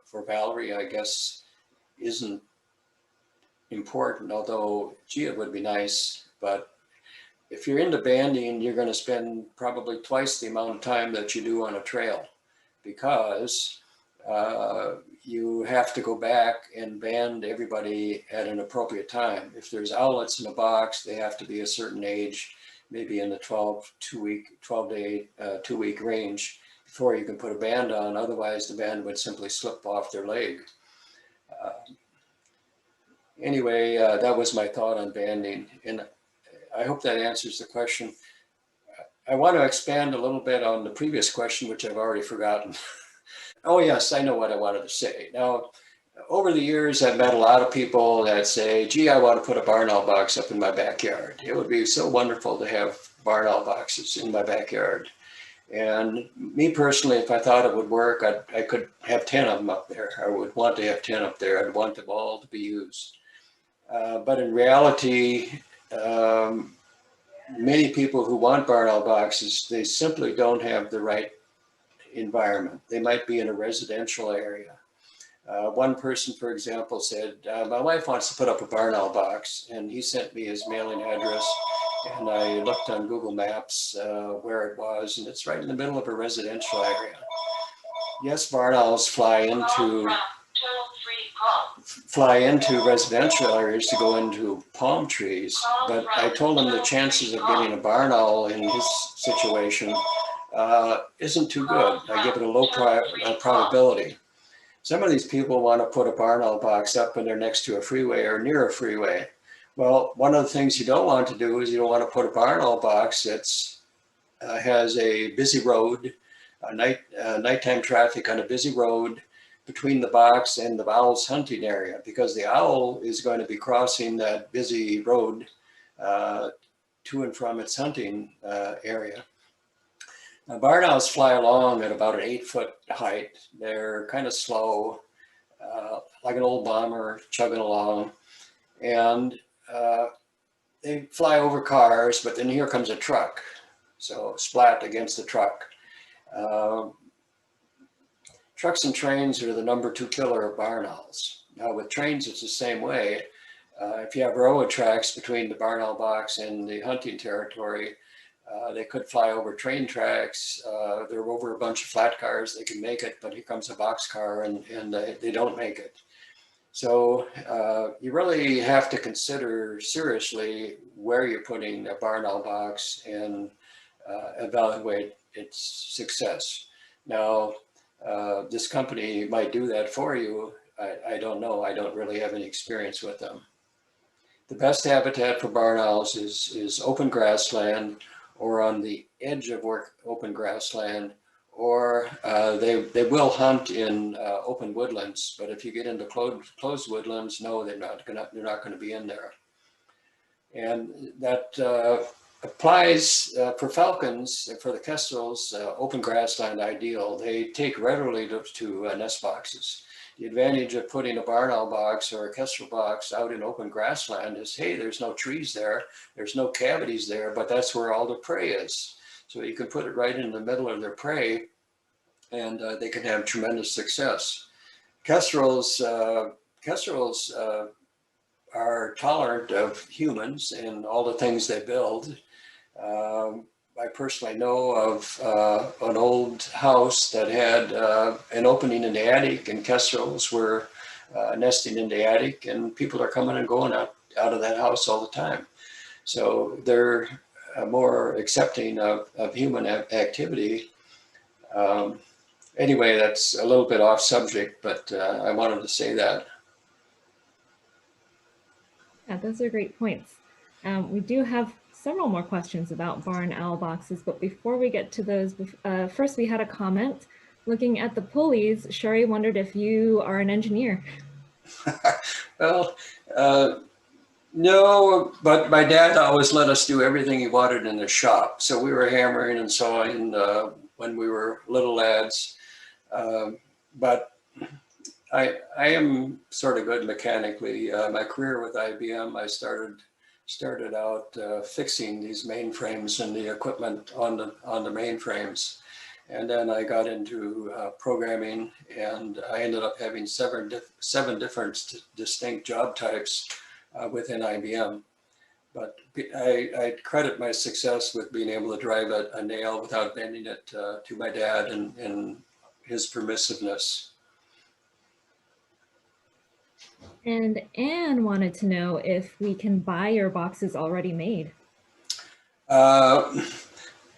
for Valerie, I guess, isn't important, although, gee, it would be nice. But if you're into banding, you're going to spend probably twice the amount of time that you do on a trail, because you have to go back and band everybody at an appropriate time. If there's owlets in a box, they have to be a certain age, maybe in the 12-day, 2-week range, before you can put a band on. Otherwise, the band would simply slip off their leg. Anyway, that was my thought on banding, and I hope that answers the question. I want to expand a little bit on the previous question, which I've already forgotten. Oh yes, I know what I wanted to say. Now, over the years, I've met a lot of people that say, gee, I want to put a barn owl box up in my backyard. It would be so wonderful to have barn owl boxes in my backyard. And me personally, if I thought it would work, I could have 10 of them up there. I would want to have 10 up there. I'd want them all to be used. But in reality, many people who want barn owl boxes, they simply don't have the right environment. They might be in a residential area. One person, for example, said, my wife wants to put up a barn owl box, and he sent me his mailing address, and I looked on Google Maps where it was, and it's right in the middle of a residential area. Yes, barn owls fly into residential areas to go into palm trees, but I told him the chances of getting a barn owl in his situation isn't too good. I give it a low probability. Some of these people want to put a barn owl box up when they're next to a freeway or near a freeway. Well, one of the things you don't want to do is you don't want to put a barn owl box that's has a busy road, nighttime traffic on a busy road between the box and the owl's hunting area, because the owl is going to be crossing that busy road to and from its hunting area. Now, barn owls fly along at about an 8-foot height. They're kind of slow, like an old bomber chugging along. And they fly over cars, but then here comes a truck. So splat against the truck. Trucks and trains are the #2 killer of barn owls. Now with trains, it's the same way. If you have railroad tracks between the barn owl box and the hunting territory, they could fly over train tracks. They're over a bunch of flat cars. They can make it, but here comes a box car and they don't make it. So you really have to consider seriously where you're putting a barn owl box and evaluate its success. Now, this company might do that for you. I don't know. I don't really have any experience with them. The best habitat for barn owls is open grassland, or on the edge of open grassland, or they will hunt in open woodlands. But if you get into closed woodlands, no, they're not going to be in there. And that applies for falcons, for the kestrels, open grassland ideal. They take readily to nest boxes. The advantage of putting a barn owl box or a kestrel box out in open grassland is, hey, there's no trees there, there's no cavities there, but that's where all the prey is. So you can put it right in the middle of their prey, and they can have tremendous success. Kestrels are tolerant of humans and all the things they build. I personally know of an old house that had an opening in the attic, and kestrels were nesting in the attic, and people are coming and going out of that house all the time. So they're more accepting of human activity. Anyway, that's a little bit off subject, but I wanted to say that. Yeah, those are great points. We do have several more questions about barn owl boxes, but before we get to those, first we had a comment. Looking at the pulleys, Shari wondered if you are an engineer. Well, no, but my dad always let us do everything he wanted in the shop. So we were hammering and sawing when we were little lads. But I am sort of good mechanically. My career with IBM, I started out fixing these mainframes and the equipment on the mainframes. And then I got into programming, and I ended up having seven different distinct job types within IBM. But I credit my success with being able to drive a nail without bending it to my dad and his permissiveness. And Anne wanted to know if we can buy your boxes already made.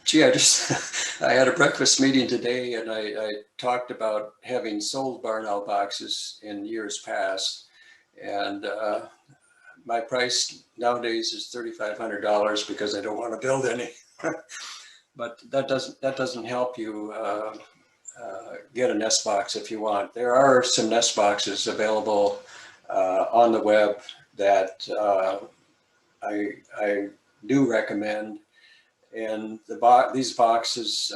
Gee, I had a breakfast meeting today, and I talked about having sold barn owl boxes in years past, and my price nowadays is $3,500 because I don't want to build any. But that doesn't help you get a nest box if you want. There are some nest boxes available on the web that I do recommend. And these boxes,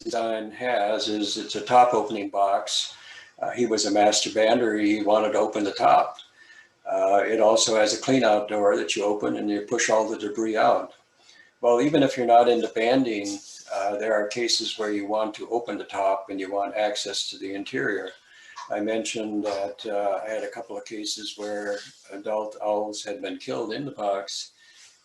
design has is it's a top opening box. He was a master bander. He wanted to open the top. It also has a clean out door that you open and you push all the debris out. Well, even if you're not into banding, there are cases where you want to open the top and you want access to the interior. I mentioned that I had a couple of cases where adult owls had been killed in the box,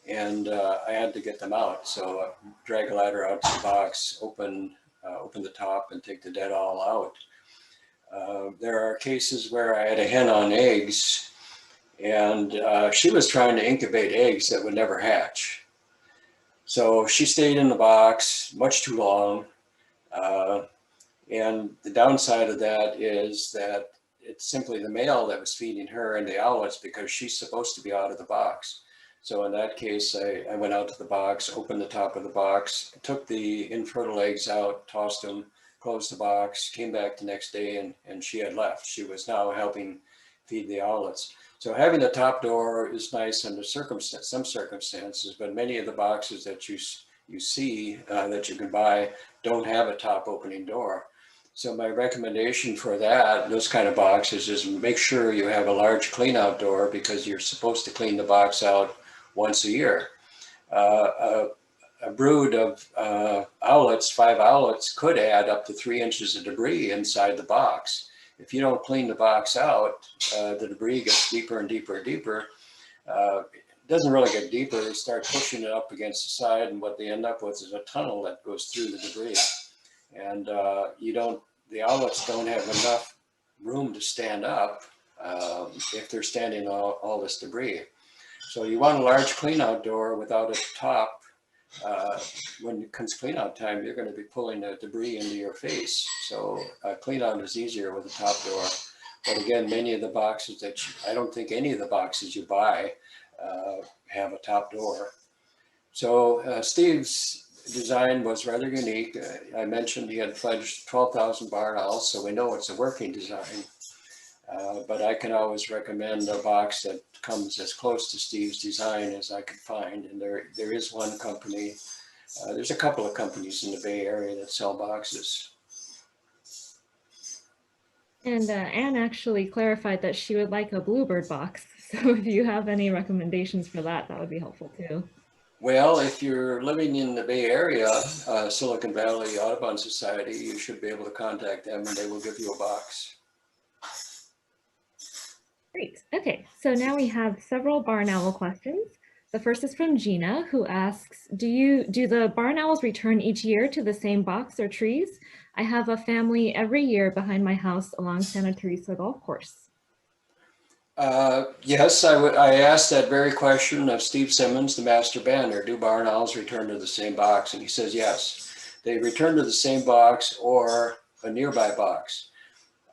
and I had to get them out. So drag a ladder out to the box, open the top, and take the dead owl out. There are cases where I had a hen on eggs, and she was trying to incubate eggs that would never hatch. So she stayed in the box much too long. And the downside of that is that it's simply the male that was feeding her and the owlets because she's supposed to be out of the box. So in that case, I went out to the box, opened the top of the box, took the infertile eggs out, tossed them, closed the box, came back the next day, and she had left. She was now helping feed the owlets. So having a top door is nice under some circumstances, but many of the boxes that you see that you can buy don't have a top opening door. So my recommendation for those kind of boxes is make sure you have a large clean out door because you're supposed to clean the box out once a year. A brood of owlets, 5 owlets, could add up to 3 inches of debris inside the box. If you don't clean the box out, the debris gets deeper and deeper and deeper. It doesn't really get deeper. They start pushing it up against the side, and what they end up with is a tunnel that goes through the debris. And the owlets don't have enough room to stand up if they're standing on all this debris. So you want a large clean out door without a top. When it comes clean out time, you're going to be pulling the debris into your face. So clean out is easier with a top door. But again, many of the boxes I don't think any of the boxes you buy have a top door. So Steve's design was rather unique. I mentioned he had fledged 12,000 barn owls, so we know it's a working design. But I can always recommend a box that comes as close to Steve's design as I could find. And there is one company, there's a couple of companies in the Bay Area that sell boxes. And Anne actually clarified that she would like a bluebird box. So if you have any recommendations for that, that would be helpful too. Well, if you're living in the Bay Area, Silicon Valley Audubon Society, you should be able to contact them and they will give you a box. Great. Okay, so now we have several barn owl questions. The first is from Gina, who asks, do the barn owls return each year to the same box or trees? I have a family every year behind my house along Santa Teresa Golf Course. Yes, I asked that very question of Steve Simmons, the master bander. Do barn owls return to the same box? And he says yes. They return to the same box or a nearby box.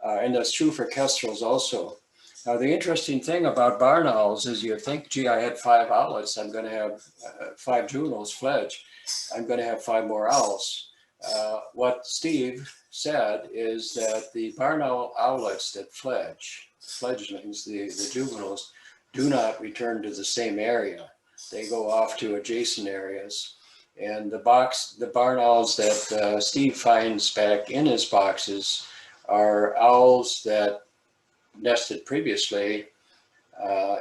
And that's true for kestrels also. Now, the interesting thing about barn owls is you think, gee, I had 5 owlets. I'm going to have 5 juveniles fledge. I'm going to have 5 more owls. What Steve said is that the barn owl owlets that fledglings, the juveniles, do not return to the same area. They go off to adjacent areas. And the barn owls that Steve finds back in his boxes are owls that nested previously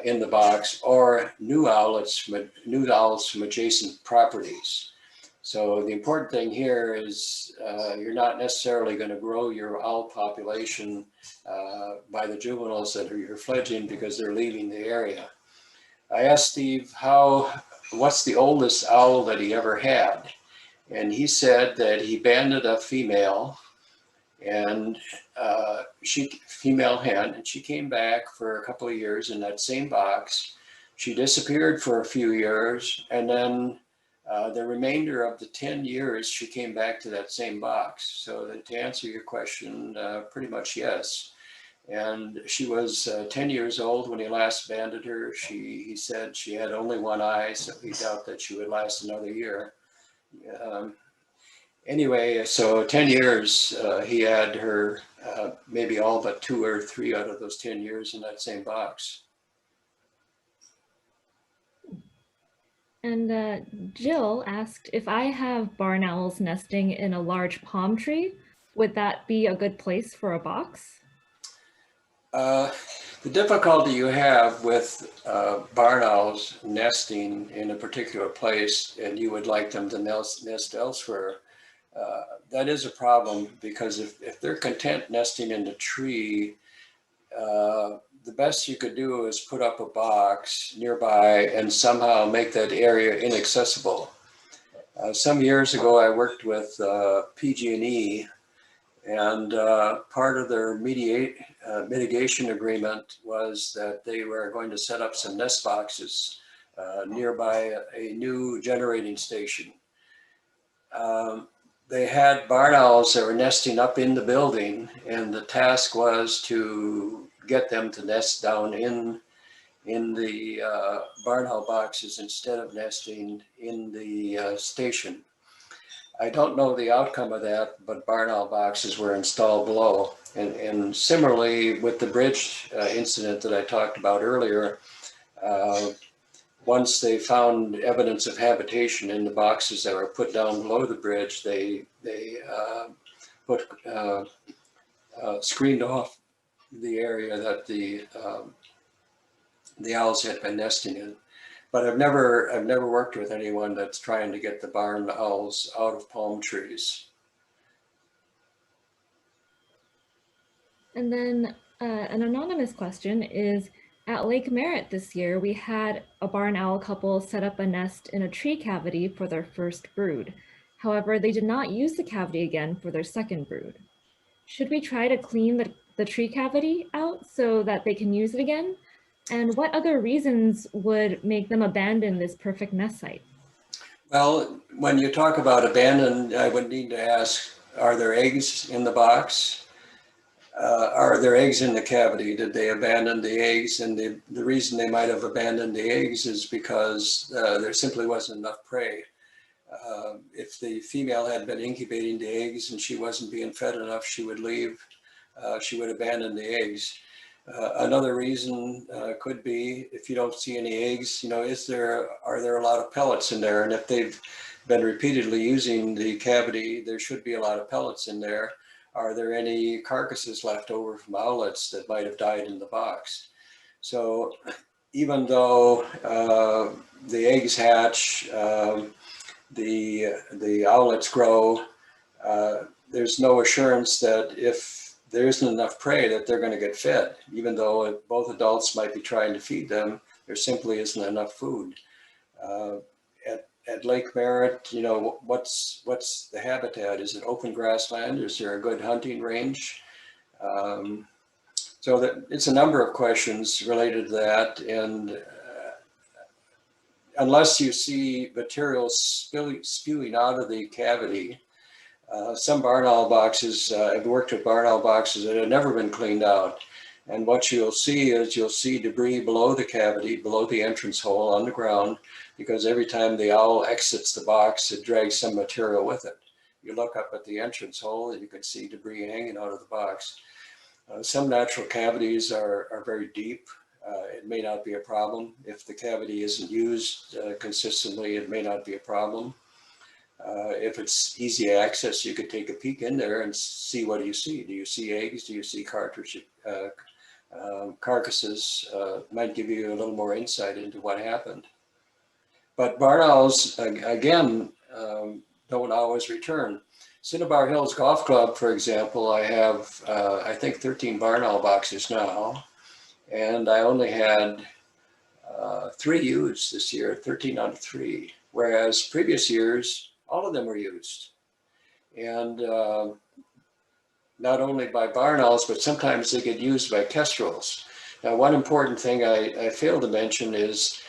in the box, or new owls from adjacent properties. So the important thing here is you're not necessarily going to grow your owl population by the juveniles that you're fledging because they're leaving the area. I asked Steve what's the oldest owl that he ever had, and he said that he banded a female, and female hen, and she came back for a couple of years in that same box. She disappeared for a few years, and then the remainder of the 10 years, she came back to that same box. So to answer your question, pretty much yes. And she was 10 years old when he last abandoned her. He said she had only one eye, so he doubted that she would last another year. Anyway, so 10 years, he had her maybe all but 2 or 3 out of those 10 years in that same box. And Jill asked, if I have barn owls nesting in a large palm tree, would that be a good place for a box? The difficulty you have with barn owls nesting in a particular place and you would like them to nest elsewhere, that is a problem, because if they're content nesting in the tree, the best you could do is put up a box nearby and somehow make that area inaccessible. Some years ago, I worked with PG&E, and part of their mitigation agreement was that they were going to set up some nest boxes nearby a new generating station. They had barn owls that were nesting up in the building, and the task was to get them to nest down in the barn owl boxes instead of nesting in the station. I don't know the outcome of that, but barn owl boxes were installed below. And similarly with the bridge incident that I talked about earlier, once they found evidence of habitation in the boxes that were put down below the bridge, they screened off the area that the owls had been nesting in. But I've never worked with anyone that's trying to get the barn owls out of palm trees. And then an anonymous question is, at Lake Merritt this year, we had a barn owl couple set up a nest in a tree cavity for their first brood. However, they did not use the cavity again for their second brood. Should we try to clean the tree cavity out so that they can use it again? And what other reasons would make them abandon this perfect nest site? Well, when you talk about abandon, I would need to ask, are there eggs in the box? Are there eggs in the cavity? Did they abandon the eggs? And the reason they might have abandoned the eggs is because there simply wasn't enough prey. If the female had been incubating the eggs and she wasn't being fed enough, she would leave. She would abandon the eggs. Another reason could be, if you don't see any eggs, are there a lot of pellets in there? And if they've been repeatedly using the cavity, there should be a lot of pellets in there. Are there any carcasses left over from owlets that might have died in the box? So even though the eggs hatch, the owlets grow, there's no assurance that if there isn't enough prey that they're going to get fed. Even though both adults might be trying to feed them, there simply isn't enough food. At Lake Merritt, what's the habitat? Is it open grassland? Is there a good hunting range? So that it's a number of questions related to that. And unless you see material spewing out of the cavity, some barn owl boxes, I've worked with barn owl boxes that have never been cleaned out. And what you'll see debris below the cavity, below the entrance hole on the ground, because every time the owl exits the box, it drags some material with it. You look up at the entrance hole and you can see debris hanging out of the box. Some natural cavities are very deep. It may not be a problem. If the cavity isn't used consistently, it may not be a problem. If it's easy access, you could take a peek in there and see what you see. Do you see eggs? Do you see carcasses? Might give you a little more insight into what happened. But barn owls, again, don't always return. Cinnabar Hills Golf Club, for example, I have, I think 13 barn owl boxes now, and I only had 3 used this year, 13 out of 3, whereas previous years, all of them were used. And not only by barn owls, but sometimes they get used by kestrels. Now, one important thing I failed to mention is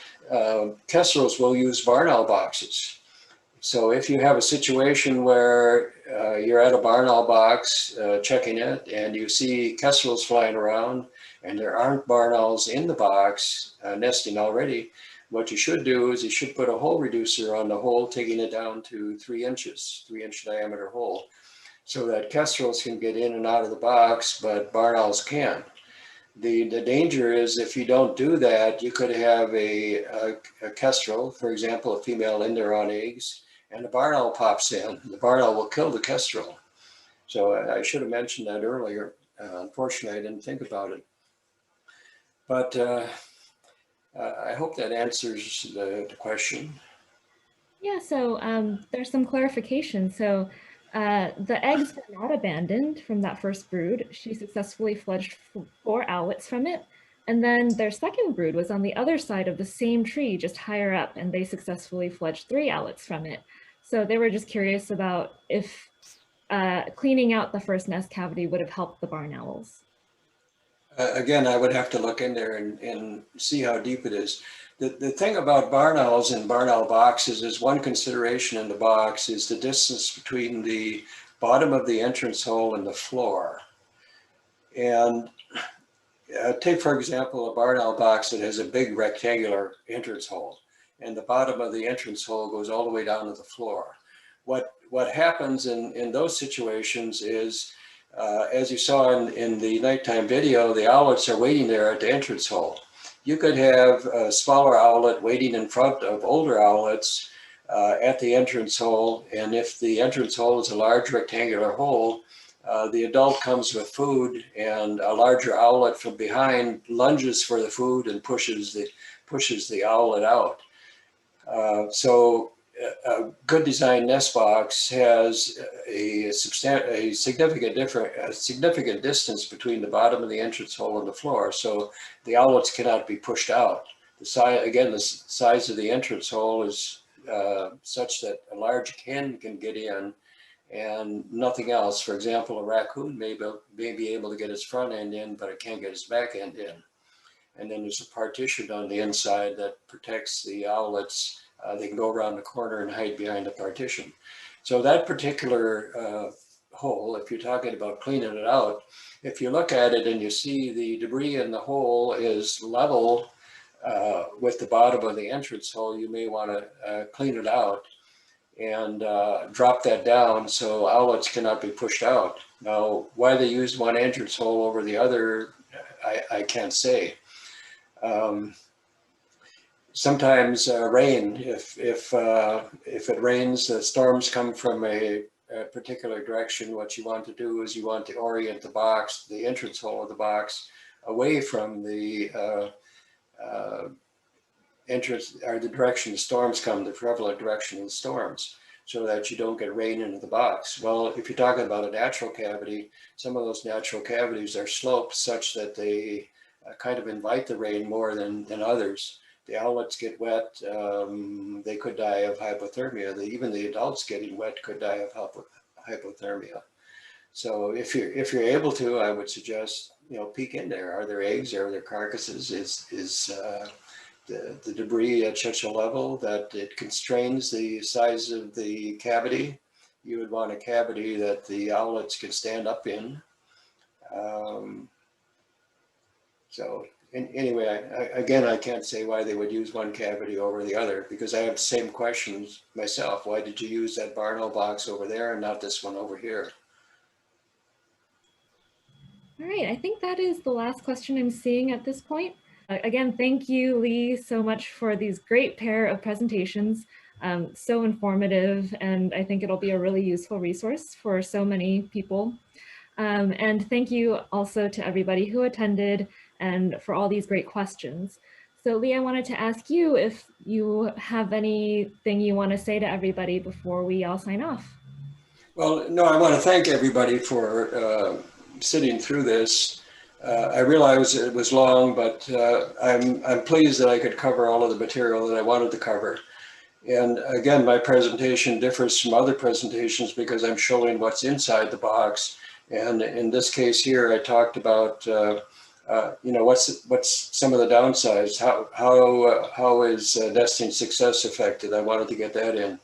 kestrels will use barn owl boxes. So if you have a situation where you're at a barn owl box checking it, and you see kestrels flying around, and there aren't barn owls in the box nesting already, what you should do is you should put a hole reducer on the hole, taking it down to 3 inches, 3-inch diameter hole, so that kestrels can get in and out of the box, but barn owls can't. The danger is if you don't do that, you could have a kestrel, for example, a female in there on eggs, and a barn owl pops in. The barn owl will kill the kestrel. So I should have mentioned that earlier. Unfortunately, I didn't think about it. But I hope that answers the question. Yeah, so there's some clarification. So the eggs were not abandoned from that first brood. She successfully fledged 4 owlets from it. And then their second brood was on the other side of the same tree, just higher up, and they successfully fledged 3 owlets from it. So they were just curious about if cleaning out the first nest cavity would have helped the barn owls. Again, I would have to look in there and see how deep it is. The thing about barn owls and barn owl boxes is one consideration in the box is the distance between the bottom of the entrance hole and the floor. And take, for example, a barn owl box that has a big rectangular entrance hole, and the bottom of the entrance hole goes all the way down to the floor. What happens in those situations is, as you saw in the nighttime video, the owlets are waiting there at the entrance hole. You could have a smaller owlet waiting in front of older owlets at the entrance hole, and if the entrance hole is a large rectangular hole, the adult comes with food, and a larger owlet from behind lunges for the food and pushes the owlet out. So a good design nest box has a significant distance between the bottom of the entrance hole and the floor, so the owlets cannot be pushed out. The size of the entrance hole is such that a large hen can get in and nothing else. For example, a raccoon may be able to get its front end in, but it can't get its back end in. And then there's a partition on the inside that protects the owlets. They can go around the corner and hide behind the partition. So that particular hole, if you're talking about cleaning it out, if you look at it and you see the debris in the hole is level with the bottom of the entrance hole, you may want to clean it out and drop that down so owlets cannot be pushed out. Now, why they used one entrance hole over the other, I can't say. Sometimes rain, if it rains, the storms come from a particular direction. What you want to do is you want to orient the box, the entrance hole of the box, away from the entrance, or the direction the storms come, the prevalent direction of the storms, so that you don't get rain into the box. Well, if you're talking about a natural cavity, some of those natural cavities are sloped such that they kind of invite the rain more than others. The owlets get wet, they could die of hypothermia. Even the adults getting wet could die of hypothermia. So if you're able to, I would suggest, peek in there. Are there eggs? Are there carcasses? Is the debris at such a level that it constrains the size of the cavity? You would want a cavity that the owlets can stand up in. Anyway, again, I can't say why they would use one cavity over the other, because I have the same questions myself. Why did you use that barn owl box over there and not this one over here? All right, I think that is the last question I'm seeing at this point. Again, thank you, Lee, so much for these great pair of presentations. So informative, and I think it'll be a really useful resource for so many people. And thank you also to everybody who attended and for all these great questions. So Lee, I wanted to ask you if you have anything you want to say to everybody before we all sign off. Well, no, I want to thank everybody for sitting through this. I realize it was long, but I'm pleased that I could cover all of the material that I wanted to cover. And again, my presentation differs from other presentations because I'm showing what's inside the box. And in this case here, I talked about what's some of the downsides. How is nesting success affected? I wanted to get that in.